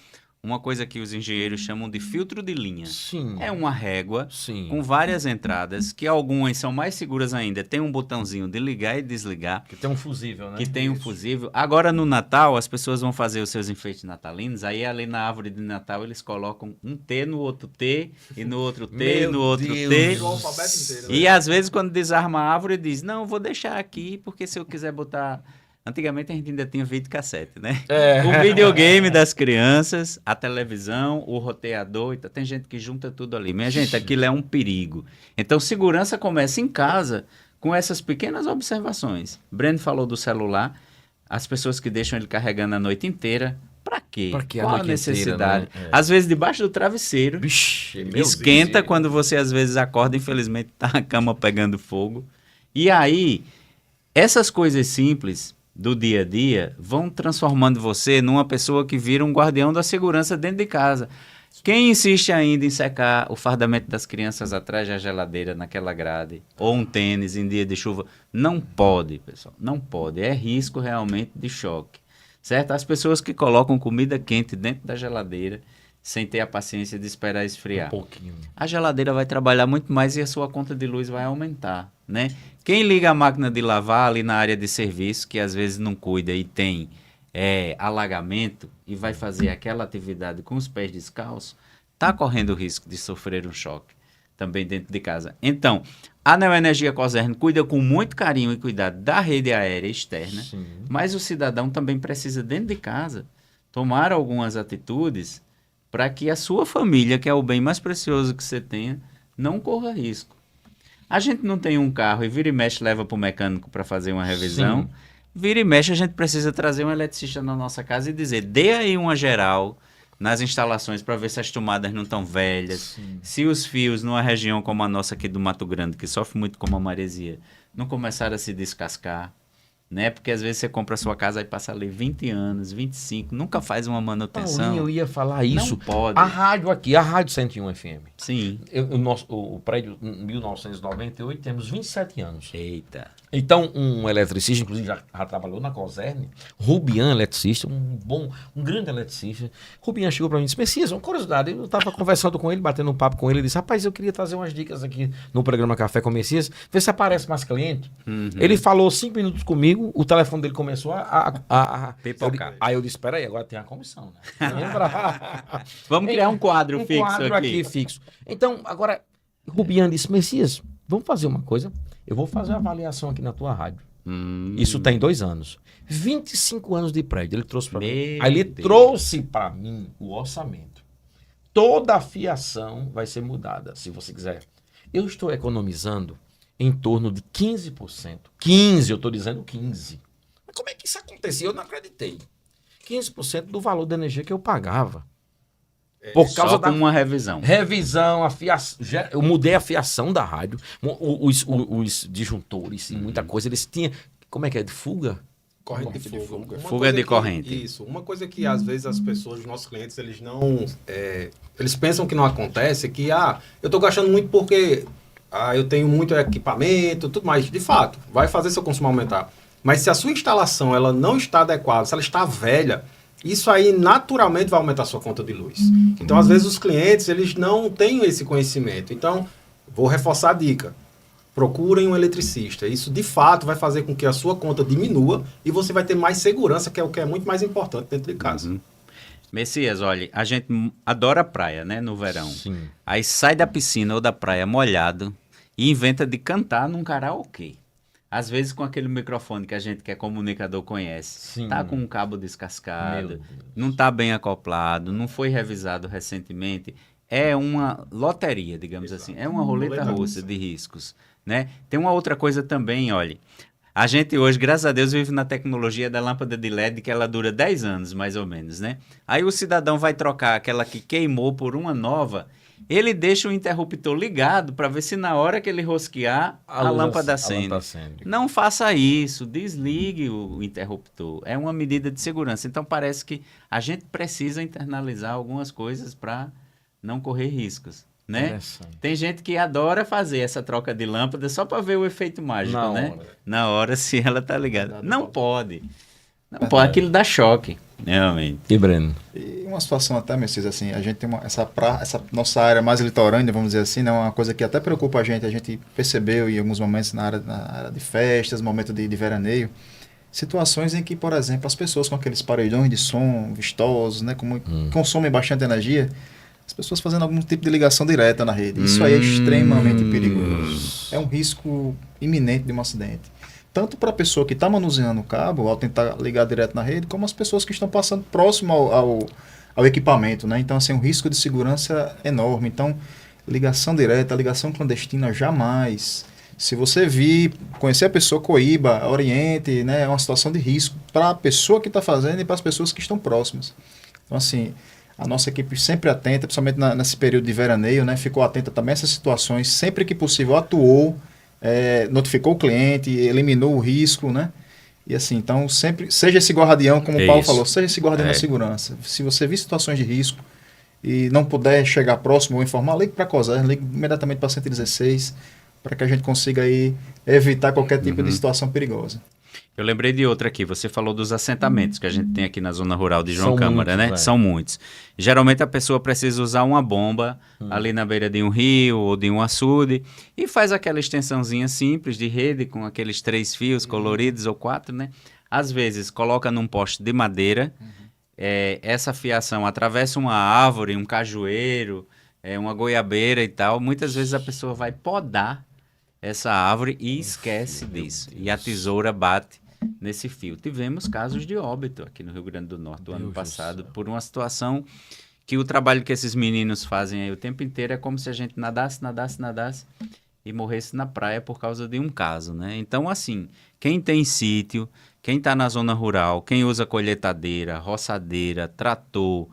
uma coisa que os engenheiros chamam de filtro de linha. Sim. É uma régua Sim. com várias entradas, que algumas são mais seguras ainda. Tem um botãozinho de ligar e desligar. Que tem um fusível, né? Que tem um fusível. Agora, no Natal, as pessoas vão fazer os seus enfeites natalinos, aí ali na árvore de Natal eles colocam um T no outro T, e no outro T, e no outro T. O alfabeto inteiro, né? E às vezes, quando desarma a árvore, diz, não, vou deixar aqui, porque se eu quiser botar... Antigamente a gente ainda tinha videocassete, né? O videogame das crianças, a televisão, o roteador, então tem gente que junta tudo ali. Minha gente, aquilo é um perigo. Então, segurança começa em casa com essas pequenas observações. Breno falou do celular, as pessoas que deixam ele carregando a noite inteira. Pra quê? Pra quê a Qual a noite necessidade? inteira, né? Às vezes debaixo do travesseiro. Vixe, meu Esquenta Deus. quando você às vezes acorda, infelizmente tá a cama pegando fogo. E aí, essas coisas simples do dia a dia vão transformando você numa pessoa que vira um guardião da segurança dentro de casa. Quem insiste ainda em secar o fardamento das crianças atrás da geladeira naquela grade, ou um tênis em dia de chuva, não pode, pessoal, não pode. É risco realmente de choque, certo? As pessoas que colocam comida quente dentro da geladeira sem ter a paciência de esperar esfriar. Um pouquinho. A geladeira vai trabalhar muito mais e a sua conta de luz vai aumentar, né? Quem liga a máquina de lavar ali na área de serviço, que às vezes não cuida e tem alagamento e vai fazer aquela atividade com os pés descalços, está correndo o risco de sofrer um choque. também dentro de casa. Então, a Neoenergia Cosern cuida com muito carinho e cuidado da rede aérea externa, Sim. mas o cidadão também precisa, dentro de casa, tomar algumas atitudes para que a sua família, que é o bem mais precioso que você tenha, não corra risco. A gente não tem um carro e vira e mexe leva para o mecânico para fazer uma revisão. Sim. Vira e mexe a gente precisa trazer um eletricista na nossa casa e dizer, dê aí uma geral nas instalações para ver se as tomadas não estão velhas, se os fios numa região como a nossa aqui do Mato Grande, que sofre muito com a maresia, não começaram a se descascar, né? Porque às vezes você compra a sua casa e passa ali 20 anos, 25, nunca faz uma manutenção. Paulinho, eu ia falar isso. Não pode. A rádio aqui, a Rádio 101 FM. Sim. O prédio, em 1998, temos 27 anos. Eita. Então, um eletricista, inclusive já trabalhou na Cosern, Rubian, eletricista, um grande eletricista. Rubian chegou para mim e disse, Messias, uma curiosidade, eu estava conversando com ele, batendo um papo com ele, ele disse, rapaz, eu queria trazer umas dicas aqui no programa Café com Messias, ver se aparece mais cliente. Ele falou 5 minutos comigo, o telefone dele começou a pipocar. Aí eu disse, espera aí, agora tem a comissão, né? Lembra? Vamos criar um quadro Um fixo quadro aqui fixo. Então, agora, Rubian disse, Messias, vamos fazer uma coisa, eu vou fazer uma avaliação aqui na tua rádio. Isso tem 2 anos. 25 anos de prédio. Ele trouxe para mim. Aí ele trouxe para mim o orçamento. Toda a fiação vai ser mudada, se você quiser. Eu estou economizando em torno de 15%. 15%, eu estou dizendo 15%. Mas como é que isso acontecia? Eu não acreditei. 15% do valor da energia que eu pagava. Por causa Só da com uma revisão. revisão, eu mudei a fiação da rádio, os disjuntores e muita coisa, eles tinham, como é que é, de fuga? Corrente de fuga. Uma Fuga coisa de que- corrente. Isso. Uma coisa que às vezes as pessoas, os nossos clientes, eles não... eles pensam que não acontece, que eu estou gastando muito porque eu tenho muito equipamento, tudo mais. De fato, vai fazer seu consumo aumentar. Mas se a sua instalação ela não está adequada, se ela está velha, isso aí naturalmente vai aumentar a sua conta de luz. Então, às vezes, os clientes eles não têm esse conhecimento. Então, vou reforçar a dica. Procurem um eletricista. Isso, de fato, vai fazer com que a sua conta diminua e você vai ter mais segurança, que é o que é muito mais importante dentro de casa. Messias, olha, a gente adora praia, né, no verão. Sim. Aí sai da piscina ou da praia molhado e inventa de cantar num karaokê. Às vezes com aquele microfone que a gente que é comunicador conhece. Sim. Tá com um cabo Meu descascado, Deus. não tá bem acoplado, não foi revisado recentemente. É uma loteria, digamos assim. É uma roleta russa de riscos, né? Tem uma outra coisa também, olha. A gente hoje, graças a Deus, vive na tecnologia da lâmpada de LED, que ela dura 10 anos, mais ou menos, né? Aí o cidadão vai trocar aquela que queimou por uma nova, ele deixa o interruptor ligado para ver se na hora que ele rosquear, a lâmpada acende. Não faça isso, desligue o interruptor. É uma medida de segurança. Então parece que a gente precisa internalizar algumas coisas para não correr riscos, né? Interessante. Tem gente que adora fazer essa troca de lâmpada só para ver o efeito mágico, Na né? hora. Na hora, se ela tá ligada. Verdade, Não pode. pode. Não pode. Aquilo dá choque, realmente. E Breno? E uma situação até, Messias, assim, a gente tem essa nossa área mais litorânea, vamos dizer assim, né, uma coisa que até preocupa a gente percebeu em alguns momentos na área de festas, momento de veraneio, situações em que, por exemplo, as pessoas com aqueles paredões de som vistosos, né, consomem bastante energia, as pessoas fazendo algum tipo de ligação direta na rede. Isso aí é extremamente perigoso. É um risco iminente de um acidente. Tanto para a pessoa que está manuseando o cabo, ao tentar ligar direto na rede, como as pessoas que estão passando próximo ao equipamento, né? Então, assim, um risco de segurança enorme. Então, ligação direta, ligação clandestina, jamais. Se você conhecer a pessoa, coíba, oriente, né? É uma situação de risco para a pessoa que está fazendo e para as pessoas que estão próximas. Então, assim, a nossa equipe sempre atenta, principalmente nesse período de veraneio, né? Ficou atenta também a essas situações, sempre que possível atuou, notificou o cliente, eliminou o risco, né? E assim, então sempre seja esse guardião, como o Paulo falou, seja esse guardião da segurança. Se você vir situações de risco e não puder chegar próximo ou informar, ligue para a COSERN, ligue imediatamente para 116, para que a gente consiga aí evitar qualquer tipo de situação perigosa. Eu lembrei de outra aqui. Você falou dos assentamentos que a gente tem aqui na zona rural de João São Câmara, muitos, né? São muitos. Geralmente a pessoa precisa usar uma bomba ali na beira de um rio ou de um açude e faz aquela extensãozinha simples de rede com aqueles 3 fios coloridos ou 4, né? Às vezes coloca num poste de madeira, essa fiação atravessa uma árvore, um cajueiro uma goiabeira e tal, muitas vezes a pessoa vai podar essa árvore e esquece disso. E a tesoura bate nesse fio. Tivemos casos de óbito aqui no Rio Grande do Norte do ano passado por uma situação que o trabalho que esses meninos fazem aí o tempo inteiro é como se a gente nadasse e morresse na praia por causa de um caso, né? Então, assim, quem tem sítio, quem está na zona rural, quem usa colheitadeira, roçadeira, trator,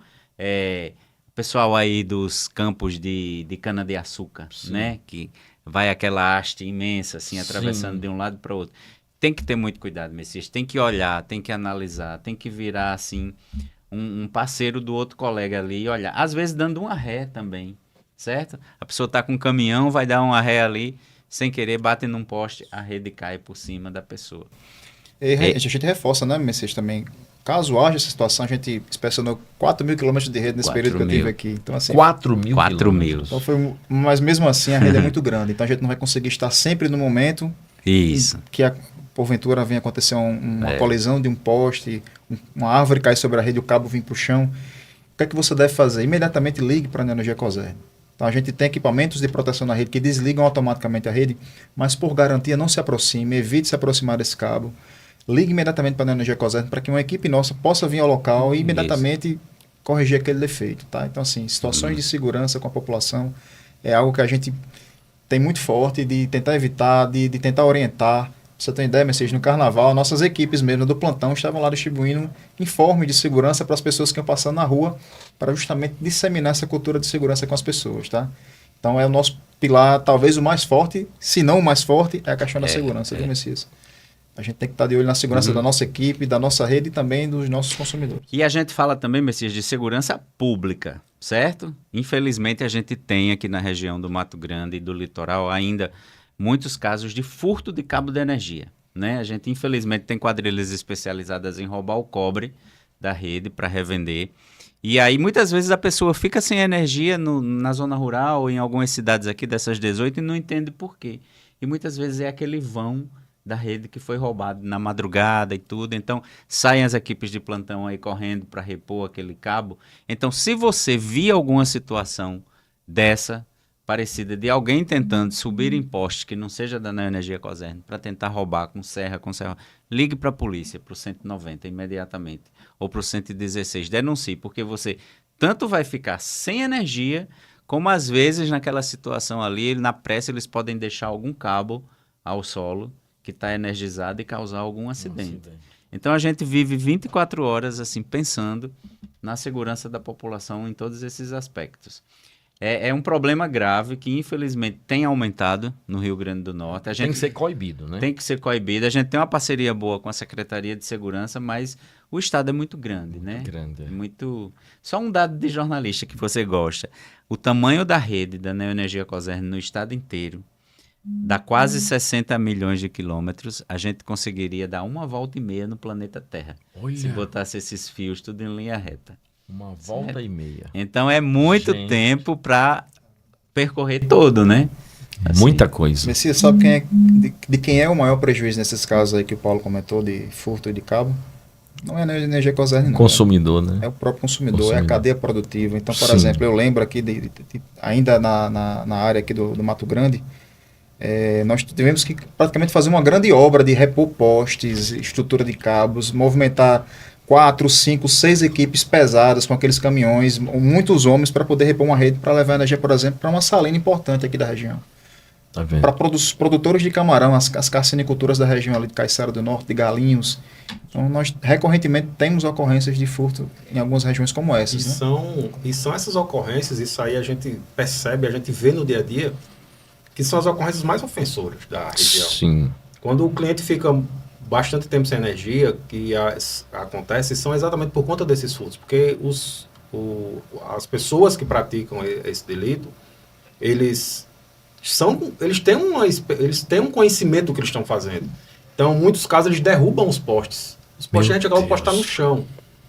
pessoal aí dos campos de cana-de-açúcar, né? Que vai aquela haste imensa, assim, atravessando de um lado para o outro. Tem que ter muito cuidado, Messias. Tem que olhar, tem que analisar, tem que virar, assim, um parceiro do outro colega ali e olhar. Às vezes dando uma ré também, certo? A pessoa está com um caminhão, vai dar uma ré ali, sem querer, bate num poste, a rede cai por cima da pessoa. A gente reforça, né, Messias, também. Caso haja essa situação, a gente inspecionou 4.000 quilômetros de rede nesse período que eu tive aqui. Então, assim, 4.000 4.000. Então mas mesmo assim a rede é muito grande. Então a gente não vai conseguir estar sempre no momento Isso. que porventura venha acontecer uma colisão de um poste, uma árvore cai sobre a rede, o cabo vem para o chão. O que é que você deve fazer? Imediatamente ligue para a Neoenergia Cosern. Então a gente tem equipamentos de proteção na rede que desligam automaticamente a rede, mas por garantia não se aproxime, evite se aproximar desse cabo. Ligue imediatamente para a Neoenergia Cosern para que uma equipe nossa possa vir ao local e imediatamente corrigir aquele defeito. Tá? Então, assim, situações de segurança com a população é algo que a gente tem muito forte de tentar evitar, de tentar orientar. Pra você ter ideia, Messias, no carnaval, nossas equipes mesmo do plantão estavam lá distribuindo informes de segurança para as pessoas que iam passando na rua, para justamente disseminar essa cultura de segurança com as pessoas. Tá? Então, é o nosso pilar, talvez o mais forte, se não o mais forte, é a questão da segurança, viu, Messias? A gente tem que estar de olho na segurança da nossa equipe, da nossa rede e também dos nossos consumidores. E a gente fala também, Messias, de segurança pública, certo? Infelizmente, a gente tem aqui na região do Mato Grande e do litoral ainda muitos casos de furto de cabo de energia, né? A gente, infelizmente, tem quadrilhas especializadas em roubar o cobre da rede para revender. E aí, muitas vezes, a pessoa fica sem energia na zona rural ou em algumas cidades aqui dessas 18 e não entende por quê. E muitas vezes é aquele vão da rede que foi roubado na madrugada e tudo. Então, saem as equipes de plantão aí correndo para repor aquele cabo. Então, se você vir alguma situação dessa, parecida, de alguém tentando subir em poste que não seja da Neoenergia Cosern para tentar roubar com serra, ligue para a polícia, para o 190 imediatamente, ou para o 116, denuncie, porque você tanto vai ficar sem energia, como às vezes naquela situação ali, na pressa, eles podem deixar algum cabo ao solo que está energizado e causar algum acidente. Então a gente vive 24 horas assim pensando na segurança da população em todos esses aspectos. É um problema grave que infelizmente tem aumentado no Rio Grande do Norte. A gente tem que ser coibido, né? Tem que ser coibido. A gente tem uma parceria boa com a Secretaria de Segurança, mas o estado é muito grande, né? Grande. Só um dado de jornalista que você gosta. O tamanho da rede da Neoenergia Cosern no estado inteiro dá quase 60 milhões de quilômetros, a gente conseguiria dar uma volta e meia no planeta Terra. Olha. Se botasse esses fios tudo em linha reta. Uma volta e meia. Então é muito tempo para percorrer todo, né? Assim, muita coisa. Messias, sabe de quem é o maior prejuízo nesses casos aí que o Paulo comentou, de furto de cabo? Não é a Neoenergia Cosern, não. Consumidor, né? É o próprio consumidor, é a cadeia produtiva. Então, por exemplo, eu lembro aqui, ainda na área aqui do Mato Grande, nós tivemos que praticamente fazer uma grande obra de repor postes, estrutura de cabos, movimentar 4, 5, 6 equipes pesadas com aqueles caminhões, muitos homens para poder repor uma rede para levar energia, por exemplo, para uma salina importante aqui da região. Tá vendo? Para os produtores de camarão, as carciniculturas da região ali de Caiçara do Norte, de Galinhos. Então, nós recorrentemente temos ocorrências de furto em algumas regiões como essas. E são essas ocorrências, isso aí a gente percebe, a gente vê no dia a dia, que são as ocorrências mais ofensoras da região. Sim. Quando o cliente fica bastante tempo sem energia, que acontece, são exatamente por conta desses furtos, porque as pessoas que praticam esse delito, eles têm um conhecimento do que eles estão fazendo. Então, em muitos casos, eles derrubam os postes. Os postes, a gente acaba o poste estar no chão.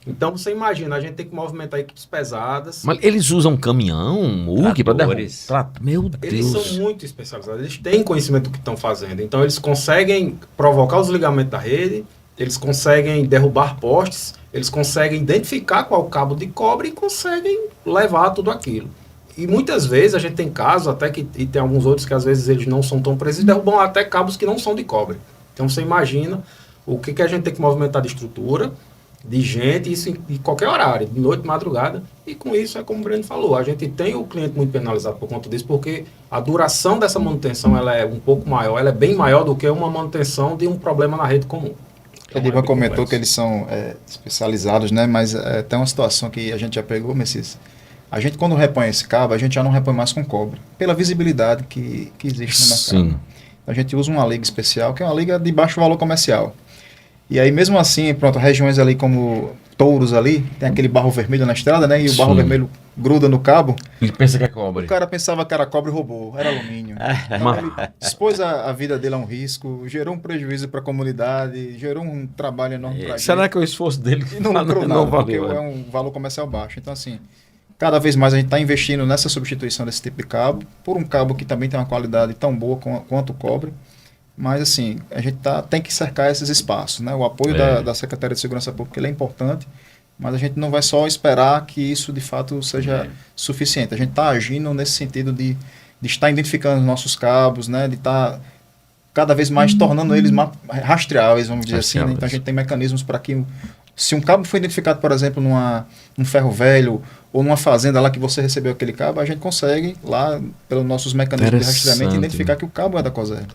Então, você imagina, a gente tem que movimentar equipes pesadas. Mas eles usam caminhão, muque para derrubar. Meu Deus. Eles são muito especializados, eles têm conhecimento do que estão fazendo. Então, eles conseguem provocar os ligamentos da rede, eles conseguem derrubar postes, eles conseguem identificar qual cabo de cobre e conseguem levar tudo aquilo. E muitas vezes a gente tem casos, até que e tem alguns outros que às vezes eles não são tão precisos, derrubam até cabos que não são de cobre. Então você imagina o que a gente tem que movimentar de estrutura, de gente, isso em qualquer horário, de noite, madrugada. E com isso, é como o Breno falou, a gente tem o cliente muito penalizado por conta disso, porque a duração dessa manutenção ela é um pouco maior, ela é bem maior do que uma manutenção de um problema na rede comum. O Edivan comentou que eles são especializados, né? Mas tem uma situação que a gente já pegou, Messias. A gente, quando repõe esse cabo, a gente já não repõe mais com cobre, pela visibilidade que existe no mercado. Sim. A gente usa uma liga especial, que é uma liga de baixo valor comercial. E aí, mesmo assim, pronto, regiões ali como Touros ali, tem aquele barro vermelho na estrada, né? E o barro Sim. vermelho gruda no cabo. Ele pensa que é cobre. O cara pensava que era cobre e roubou, era alumínio. Então, ele expôs a vida dele a um risco, gerou um prejuízo para a comunidade, gerou um trabalho enorme para Será que o esforço dele e não lucrou nada, porque valeu? é um valor comercial baixo. Então, assim, cada vez mais a gente está investindo nessa substituição desse tipo de cabo, por um cabo que também tem uma qualidade tão boa quanto o cobre. Mas, assim, a gente tem que cercar esses espaços, né? O apoio da Secretaria de Segurança Pública ele é importante, mas a gente não vai só esperar que isso, de fato, seja suficiente. A gente está agindo nesse sentido de estar identificando os nossos cabos, né? De estar cada vez mais tornando eles rastreáveis, vamos dizer assim. Né? Então, a gente tem mecanismos para que, se um cabo foi identificado, por exemplo, num ferro velho ou numa fazenda lá que você recebeu aquele cabo, a gente consegue lá, pelos nossos mecanismos de rastreamento, identificar que o cabo é da COSERN.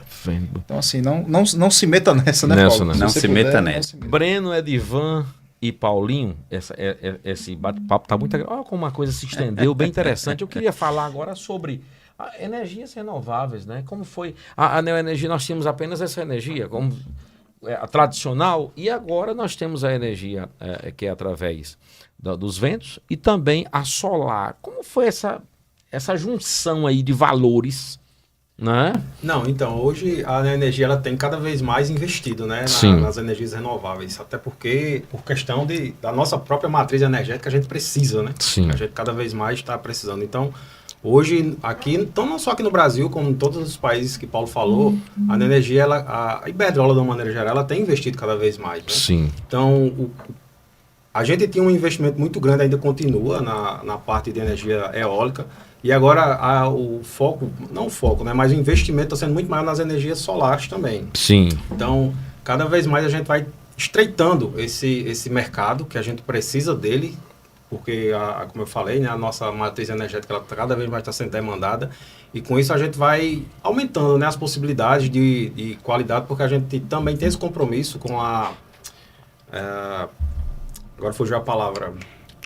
Então, assim, não se meta nessa, né, Paulo? Não se meta nessa. Breno, Edivan e Paulinho, esse bate-papo tá muito... Olha como uma coisa se estendeu, bem interessante. Eu queria falar agora sobre energias renováveis, né? Como foi a neoenergia, nós tínhamos apenas essa energia, como a tradicional, e agora nós temos a energia que é através dos ventos e também a solar. Como foi essa junção aí de valores, né? Não, então, hoje a energia ela tem cada vez mais investido, né, nas energias renováveis, até porque, por questão da nossa própria matriz energética, a gente precisa, né? Sim. A gente cada vez mais está precisando. Então, hoje, aqui, então não só aqui no Brasil, como em todos os países que Paulo falou, a energia, a Iberdrola, de uma maneira geral, ela tem investido cada vez mais, né? Sim. Então, a gente tinha um investimento muito grande, ainda continua na parte de energia eólica, e agora o foco, não o foco, né, mas o investimento está sendo muito maior nas energias solares também. Sim. Então, cada vez mais a gente vai estreitando esse mercado, que a gente precisa dele, porque, como eu falei, né, a nossa matriz energética ela cada vez mais está sendo demandada, e com isso a gente vai aumentando, né, as possibilidades de qualidade, porque a gente também tem esse compromisso com agora fugiu a palavra.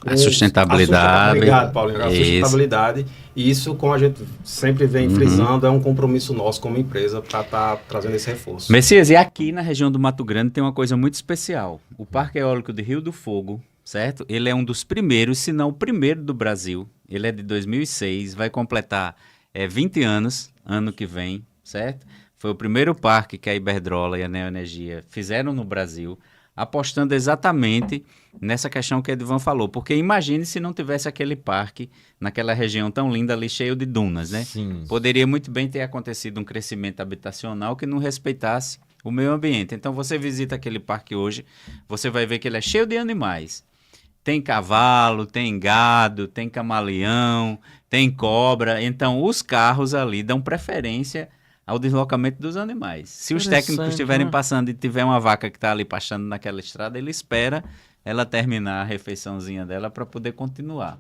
A sustentabilidade. Obrigado, Paulinho. A sustentabilidade. E isso, como a gente sempre vem frisando, é um compromisso nosso como empresa para estar trazendo esse reforço. Messias, e aqui na região do Mato Grande tem uma coisa muito especial. O Parque Eólico de Rio do Fogo, certo? Ele é um dos primeiros, se não o primeiro do Brasil. Ele é de 2006, vai completar 20 anos, ano que vem, certo? Foi o primeiro parque que a Iberdrola e a Neoenergia fizeram no Brasil, apostando exatamente nessa questão que o Edivan falou. Porque imagine se não tivesse aquele parque naquela região tão linda ali, cheio de dunas, né? Sim. Poderia muito bem ter acontecido um crescimento habitacional que não respeitasse o meio ambiente. Então, você visita aquele parque hoje, você vai ver que ele é cheio de animais. Tem cavalo, tem gado, tem camaleão, tem cobra. Então, os carros ali dão preferência ao deslocamento dos animais. Se os técnicos estiverem passando e tiver uma vaca que está ali pastando naquela estrada, ele espera ela terminar a refeiçãozinha dela para poder continuar,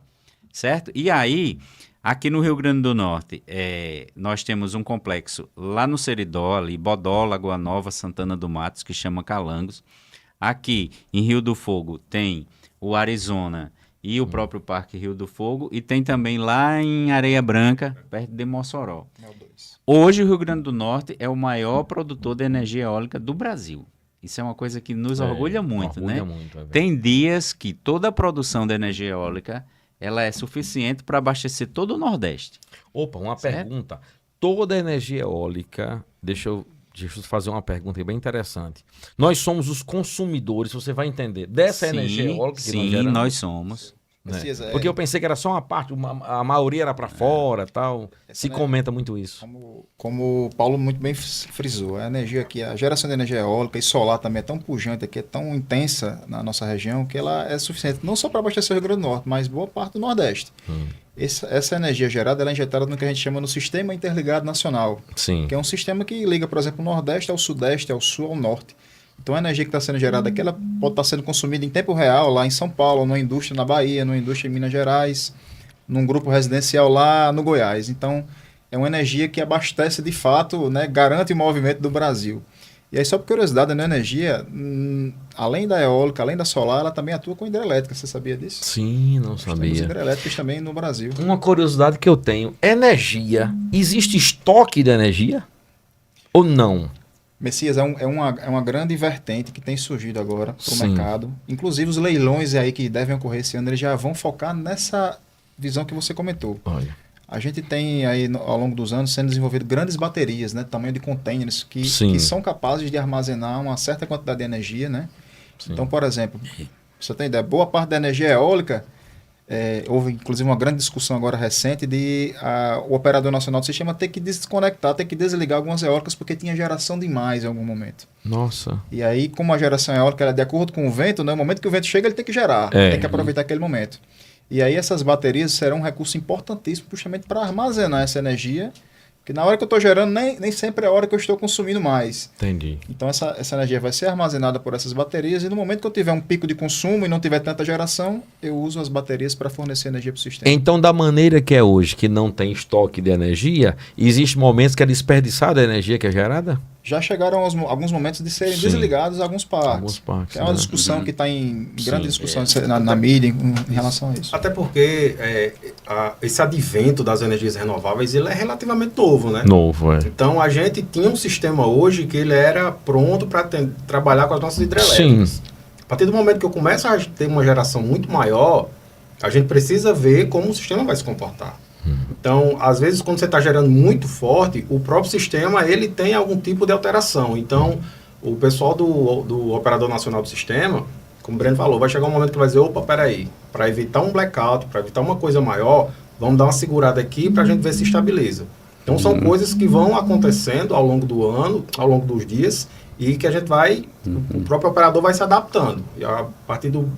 certo? E aí, aqui no Rio Grande do Norte, nós temos um complexo lá no Seridó, ali, Bodó, Lagoa Nova, Santana do Matos, que chama Calangos. Aqui, em Rio do Fogo, tem o Arizona e o próprio Parque Rio do Fogo, e tem também lá em Areia Branca, perto de Mossoró. Hoje o Rio Grande do Norte é o maior produtor de energia eólica do Brasil. Isso é uma coisa que nos orgulha muito, né? Tem dias que toda a produção de energia eólica ela é suficiente para abastecer todo o Nordeste. Opa, uma pergunta. Toda a energia eólica, deixa eu fazer uma pergunta bem interessante. Nós somos os consumidores, você vai entender, dessa energia eólica que nós geramos? Sim, nós somos. né? Messias, Porque eu pensei que era só uma parte, a maioria era para fora, tal. Essa, Se né, comenta muito isso. como o Paulo muito bem frisou, a energia aqui, a geração de energia eólica e solar também é tão pujante aqui, é tão intensa na nossa região, que ela é suficiente não só para abastecer o Rio Grande do Norte, mas boa parte do Nordeste. Essa energia gerada ela é injetada no que a gente chama no Sistema Interligado Nacional, Sim. que é um sistema que liga, por exemplo, o Nordeste ao Sudeste, ao Sul, ao Norte. Então a energia que está sendo gerada aqui, ela pode estar sendo consumida em tempo real lá em São Paulo, numa indústria na Bahia, numa indústria em Minas Gerais, num grupo residencial lá no Goiás. Então é uma energia que abastece de fato, né, garante o movimento do Brasil. E aí, só por curiosidade, a energia, além da eólica, além da solar, ela também atua com hidrelétrica. Você sabia disso? Sim, não Nós temos sabia. hidrelétricas também no Brasil. Uma curiosidade que eu tenho: energia. Existe estoque de energia? Ou não? Messias, é uma grande vertente que tem surgido agora para o Sim. mercado. Inclusive os leilões aí que devem ocorrer esse ano, eles já vão focar nessa visão que você comentou. Olha. A gente tem aí ao longo dos anos sendo desenvolvido grandes baterias, né, tamanho de containers que são capazes de armazenar uma certa quantidade de energia, né? Sim. Então, por exemplo, você tem ideia, boa parte da energia eólica, houve inclusive uma grande discussão agora recente de o operador nacional do sistema ter que desconectar, ter que desligar algumas eólicas porque tinha geração demais em algum momento. Nossa. E aí, como a geração eólica ela é de acordo com o vento, né, no momento que o vento chega, ele tem que gerar, tem que aproveitar aquele momento. E aí essas baterias serão um recurso importantíssimo justamente para armazenar essa energia, que na hora que eu estou gerando, nem sempre é a hora que eu estou consumindo mais. Entendi. Então essa energia vai ser armazenada por essas baterias e no momento que eu tiver um pico de consumo e não tiver tanta geração, eu uso as baterias para fornecer energia para o sistema. Então, da maneira que é hoje, que não tem estoque de energia, existe momentos que é desperdiçada a energia que é gerada? Já chegaram alguns momentos de serem Sim. desligados alguns parques. Alguns parques, Que é uma né? discussão que está em grande Sim, discussão na mídia em relação a isso. Até porque esse advento das energias renováveis ele é relativamente novo, né? Novo, é. Então a gente tinha um sistema hoje que ele era pronto para trabalhar com as nossas hidrelétricas. Sim. A partir do momento que eu começo a ter uma geração muito maior, a gente precisa ver como o sistema vai se comportar. Então, às vezes, quando você está gerando muito forte, o próprio sistema ele tem algum tipo de alteração. Então, o pessoal do Operador Nacional do Sistema, como o Breno falou, vai chegar um momento que vai dizer, opa, peraí, para evitar um blackout, para evitar uma coisa maior, vamos dar uma segurada aqui para a gente ver se estabiliza. Então, são coisas que vão acontecendo ao longo do ano, ao longo dos dias, e que a gente vai, o próprio operador vai se adaptando. E a partir do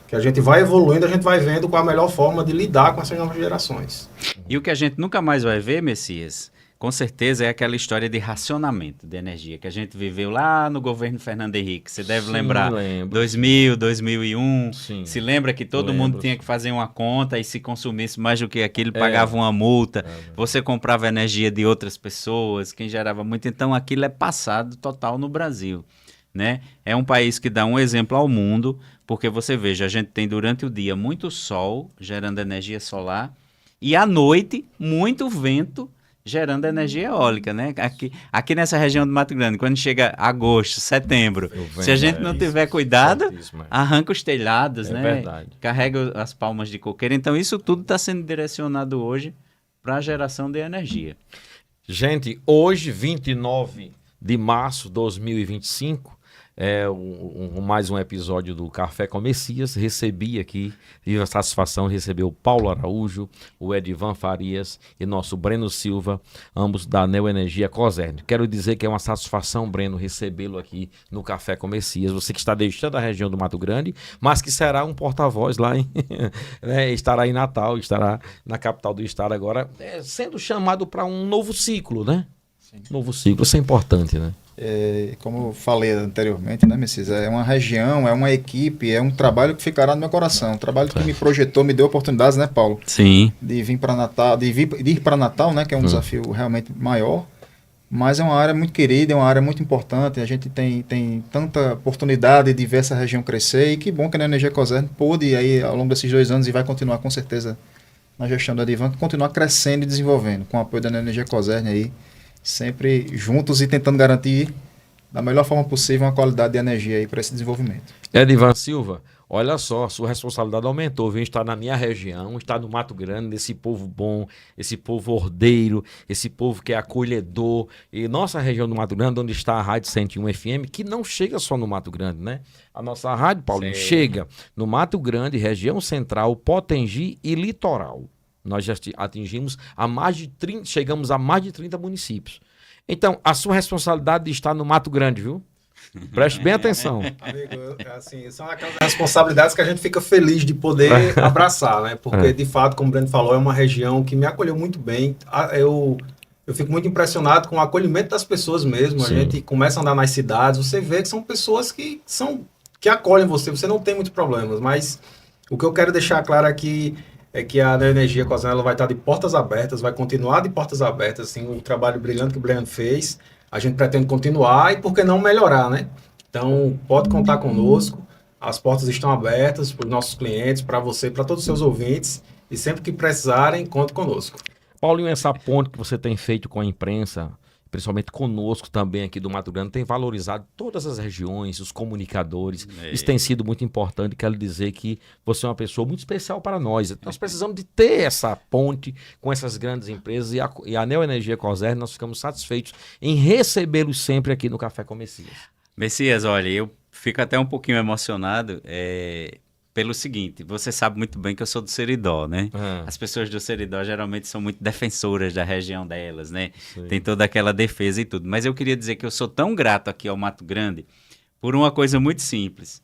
que a gente vai evoluindo, a gente vai vendo qual a melhor forma de lidar com essas novas gerações. E o que a gente nunca mais vai ver, Messias, com certeza é aquela história de racionamento de energia que a gente viveu lá no governo Fernando Henrique. Você deve lembrar, lembro. 2000, 2001, Sim. se lembra que todo Lembro. mundo tinha que fazer uma conta e se consumisse mais do que aquilo, pagava uma multa, você comprava energia de outras pessoas, quem gerava muito. Então aquilo é passado total no Brasil, né? É um país que dá um exemplo ao mundo, porque você veja, a gente tem durante o dia muito sol, gerando energia solar, e à noite, muito vento, gerando energia eólica, né? Aqui nessa região do Mato Grande, quando chega agosto, setembro, se a gente não tiver cuidado, Certíssimo, é. arranca os telhados, né? Verdade. Carrega as palmas de coqueiro. Então, isso tudo está sendo direcionado hoje para a geração de energia. Gente, hoje, 29 de março de 2025, mais um episódio do Café com Messias. Recebi aqui, tive a satisfação de receber o Paulo Araújo, o Edivan Farias e nosso Breno Silva, ambos da Neo Energia Cosern. Quero dizer que é uma satisfação, Breno, recebê-lo aqui no Café com Messias. Você que está deixando a região do Mato Grande, mas que será um porta-voz lá, né, estará em Natal, estará na capital do estado agora, sendo chamado para um novo ciclo, né? Sim. Novo ciclo, isso é importante, né? Como eu falei anteriormente, né, Messias? É uma região, é uma equipe, é um trabalho que ficará no meu coração. Um trabalho que me projetou, me deu oportunidades, né, Paulo? Sim. De vir para Natal, de ir para Natal, né, que é um desafio realmente maior. Mas é uma área muito querida, é uma área muito importante. A gente tem tanta oportunidade de ver essa região crescer. E que bom que a Energia Cosern pôde, aí, ao longo desses 2 anos, e vai continuar com certeza na gestão do Edivan, continuar crescendo e desenvolvendo, com o apoio da Energia Cosern aí, sempre juntos e tentando garantir da melhor forma possível uma qualidade de energia aí para esse desenvolvimento. Edivan Silva, olha só, a sua responsabilidade aumentou, viu? Está na minha região, está no Mato Grande, esse povo bom, esse povo ordeiro, esse povo que é acolhedor. E nossa região do Mato Grande, onde está a Rádio 101 FM, que não chega só no Mato Grande, né? A nossa rádio, Paulinho, Sim. chega no Mato Grande, região central, Potengi e litoral. Nós já atingimos chegamos a mais de 30 municípios. Então, a sua responsabilidade está no Mato Grande, viu? Preste bem atenção. Amigo, assim, são aquelas responsabilidades que a gente fica feliz de poder abraçar, né? Porque, de fato, como o Breno falou, é uma região que me acolheu muito bem. Eu fico muito impressionado com o acolhimento das pessoas mesmo. Sim. A gente começa a andar nas cidades, você vê que são pessoas que acolhem você não tem muitos problemas. Mas o que eu quero deixar claro aqui é que a Neoenergia Cosern, ela vai estar de portas abertas, vai continuar de portas abertas, assim, o trabalho brilhante que o Breno fez. A gente pretende continuar e, por que não, melhorar, né? Então, pode contar conosco. As portas estão abertas para os nossos clientes, para você, para todos os seus ouvintes. E sempre que precisarem, conte conosco. Paulinho, essa ponte que você tem feito com a imprensa, principalmente conosco também aqui do Mato Grande, tem valorizado todas as regiões, os comunicadores. Isso tem sido muito importante. Quero dizer que você é uma pessoa muito especial para nós. Nós precisamos de ter essa ponte com essas grandes empresas e a Neoenergia Cosern, nós ficamos satisfeitos em recebê-los sempre aqui no Café com Messias. Messias, olha, eu fico até um pouquinho emocionado pelo seguinte, você sabe muito bem que eu sou do Seridó, né? As pessoas do Seridó geralmente são muito defensoras da região delas, né? Sim. Tem toda aquela defesa e tudo. Mas eu queria dizer que eu sou tão grato aqui ao Mato Grande por uma coisa muito simples.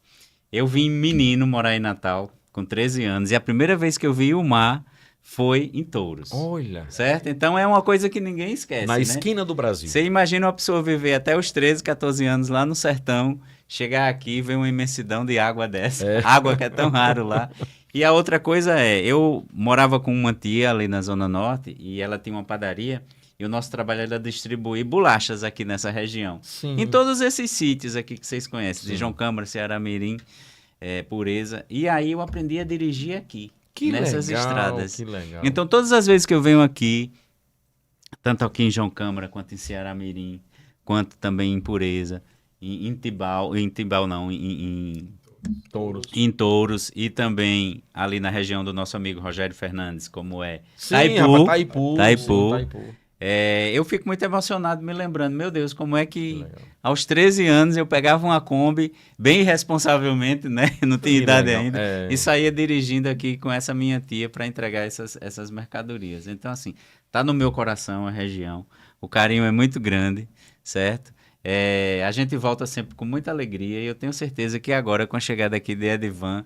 Eu vim menino morar em Natal com 13 anos e a primeira vez que eu vi o mar foi em Touros. Olha, Certo? Então é uma coisa que ninguém esquece, na né? esquina do Brasil. Você imagina uma pessoa viver até os 13, 14 anos lá no sertão, chegar aqui e ver uma imensidão de água dessa. Água que é tão raro lá. E a outra coisa eu morava com uma tia ali na Zona Norte e ela tinha uma padaria e o nosso trabalho era distribuir bolachas aqui nessa região. Sim. Em todos esses sítios aqui que vocês conhecem, Sim. de João Câmara, Ceará Mirim, Pureza. E aí eu aprendi a dirigir aqui, Que nessas legal, estradas. que legal. Então, todas as vezes que eu venho aqui, tanto aqui em João Câmara, quanto em Ceará Mirim, quanto também em Pureza, em Touros. em Touros, e também ali na região do nosso amigo Rogério Fernandes, como é Sim, Taipu. rapaz, Taipu. Taipu. Sim, Taipu. Eu fico muito emocionado me lembrando, meu Deus, como é que Legal. aos 13 anos eu pegava uma Kombi, bem irresponsavelmente, né? Não tinha Que idade legal. ainda, É. e saía dirigindo aqui com essa minha tia para entregar essas mercadorias. Então, assim, tá no meu coração a região, o carinho é muito grande, certo? A gente volta sempre com muita alegria e eu tenho certeza que agora, com a chegada aqui de Edivan,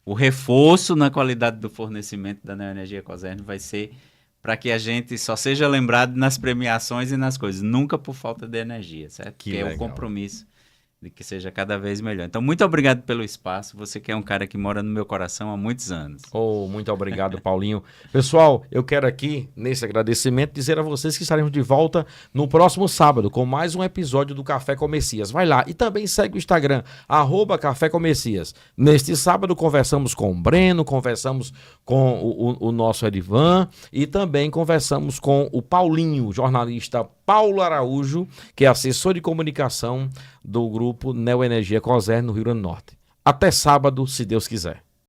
o reforço na qualidade do fornecimento da Neoenergia Cosern vai ser para que a gente só seja lembrado nas premiações e nas coisas, nunca por falta de energia, certo? Que Que é legal. o compromisso de que seja cada vez melhor. Então, muito obrigado pelo espaço, você que é um cara que mora no meu coração há muitos anos. Oh, muito obrigado, Paulinho. Pessoal, eu quero aqui, nesse agradecimento, dizer a vocês que estaremos de volta no próximo sábado com mais um episódio do Café com Messias. Vai lá e também segue o Instagram, @Café com Messias. Neste sábado conversamos com o Breno, conversamos com o nosso Edivan e também conversamos com o Paulinho, jornalista Paulo Araújo, que é assessor de comunicação do grupo Neoenergia Cosern no Rio Grande do Norte. Até sábado, se Deus quiser.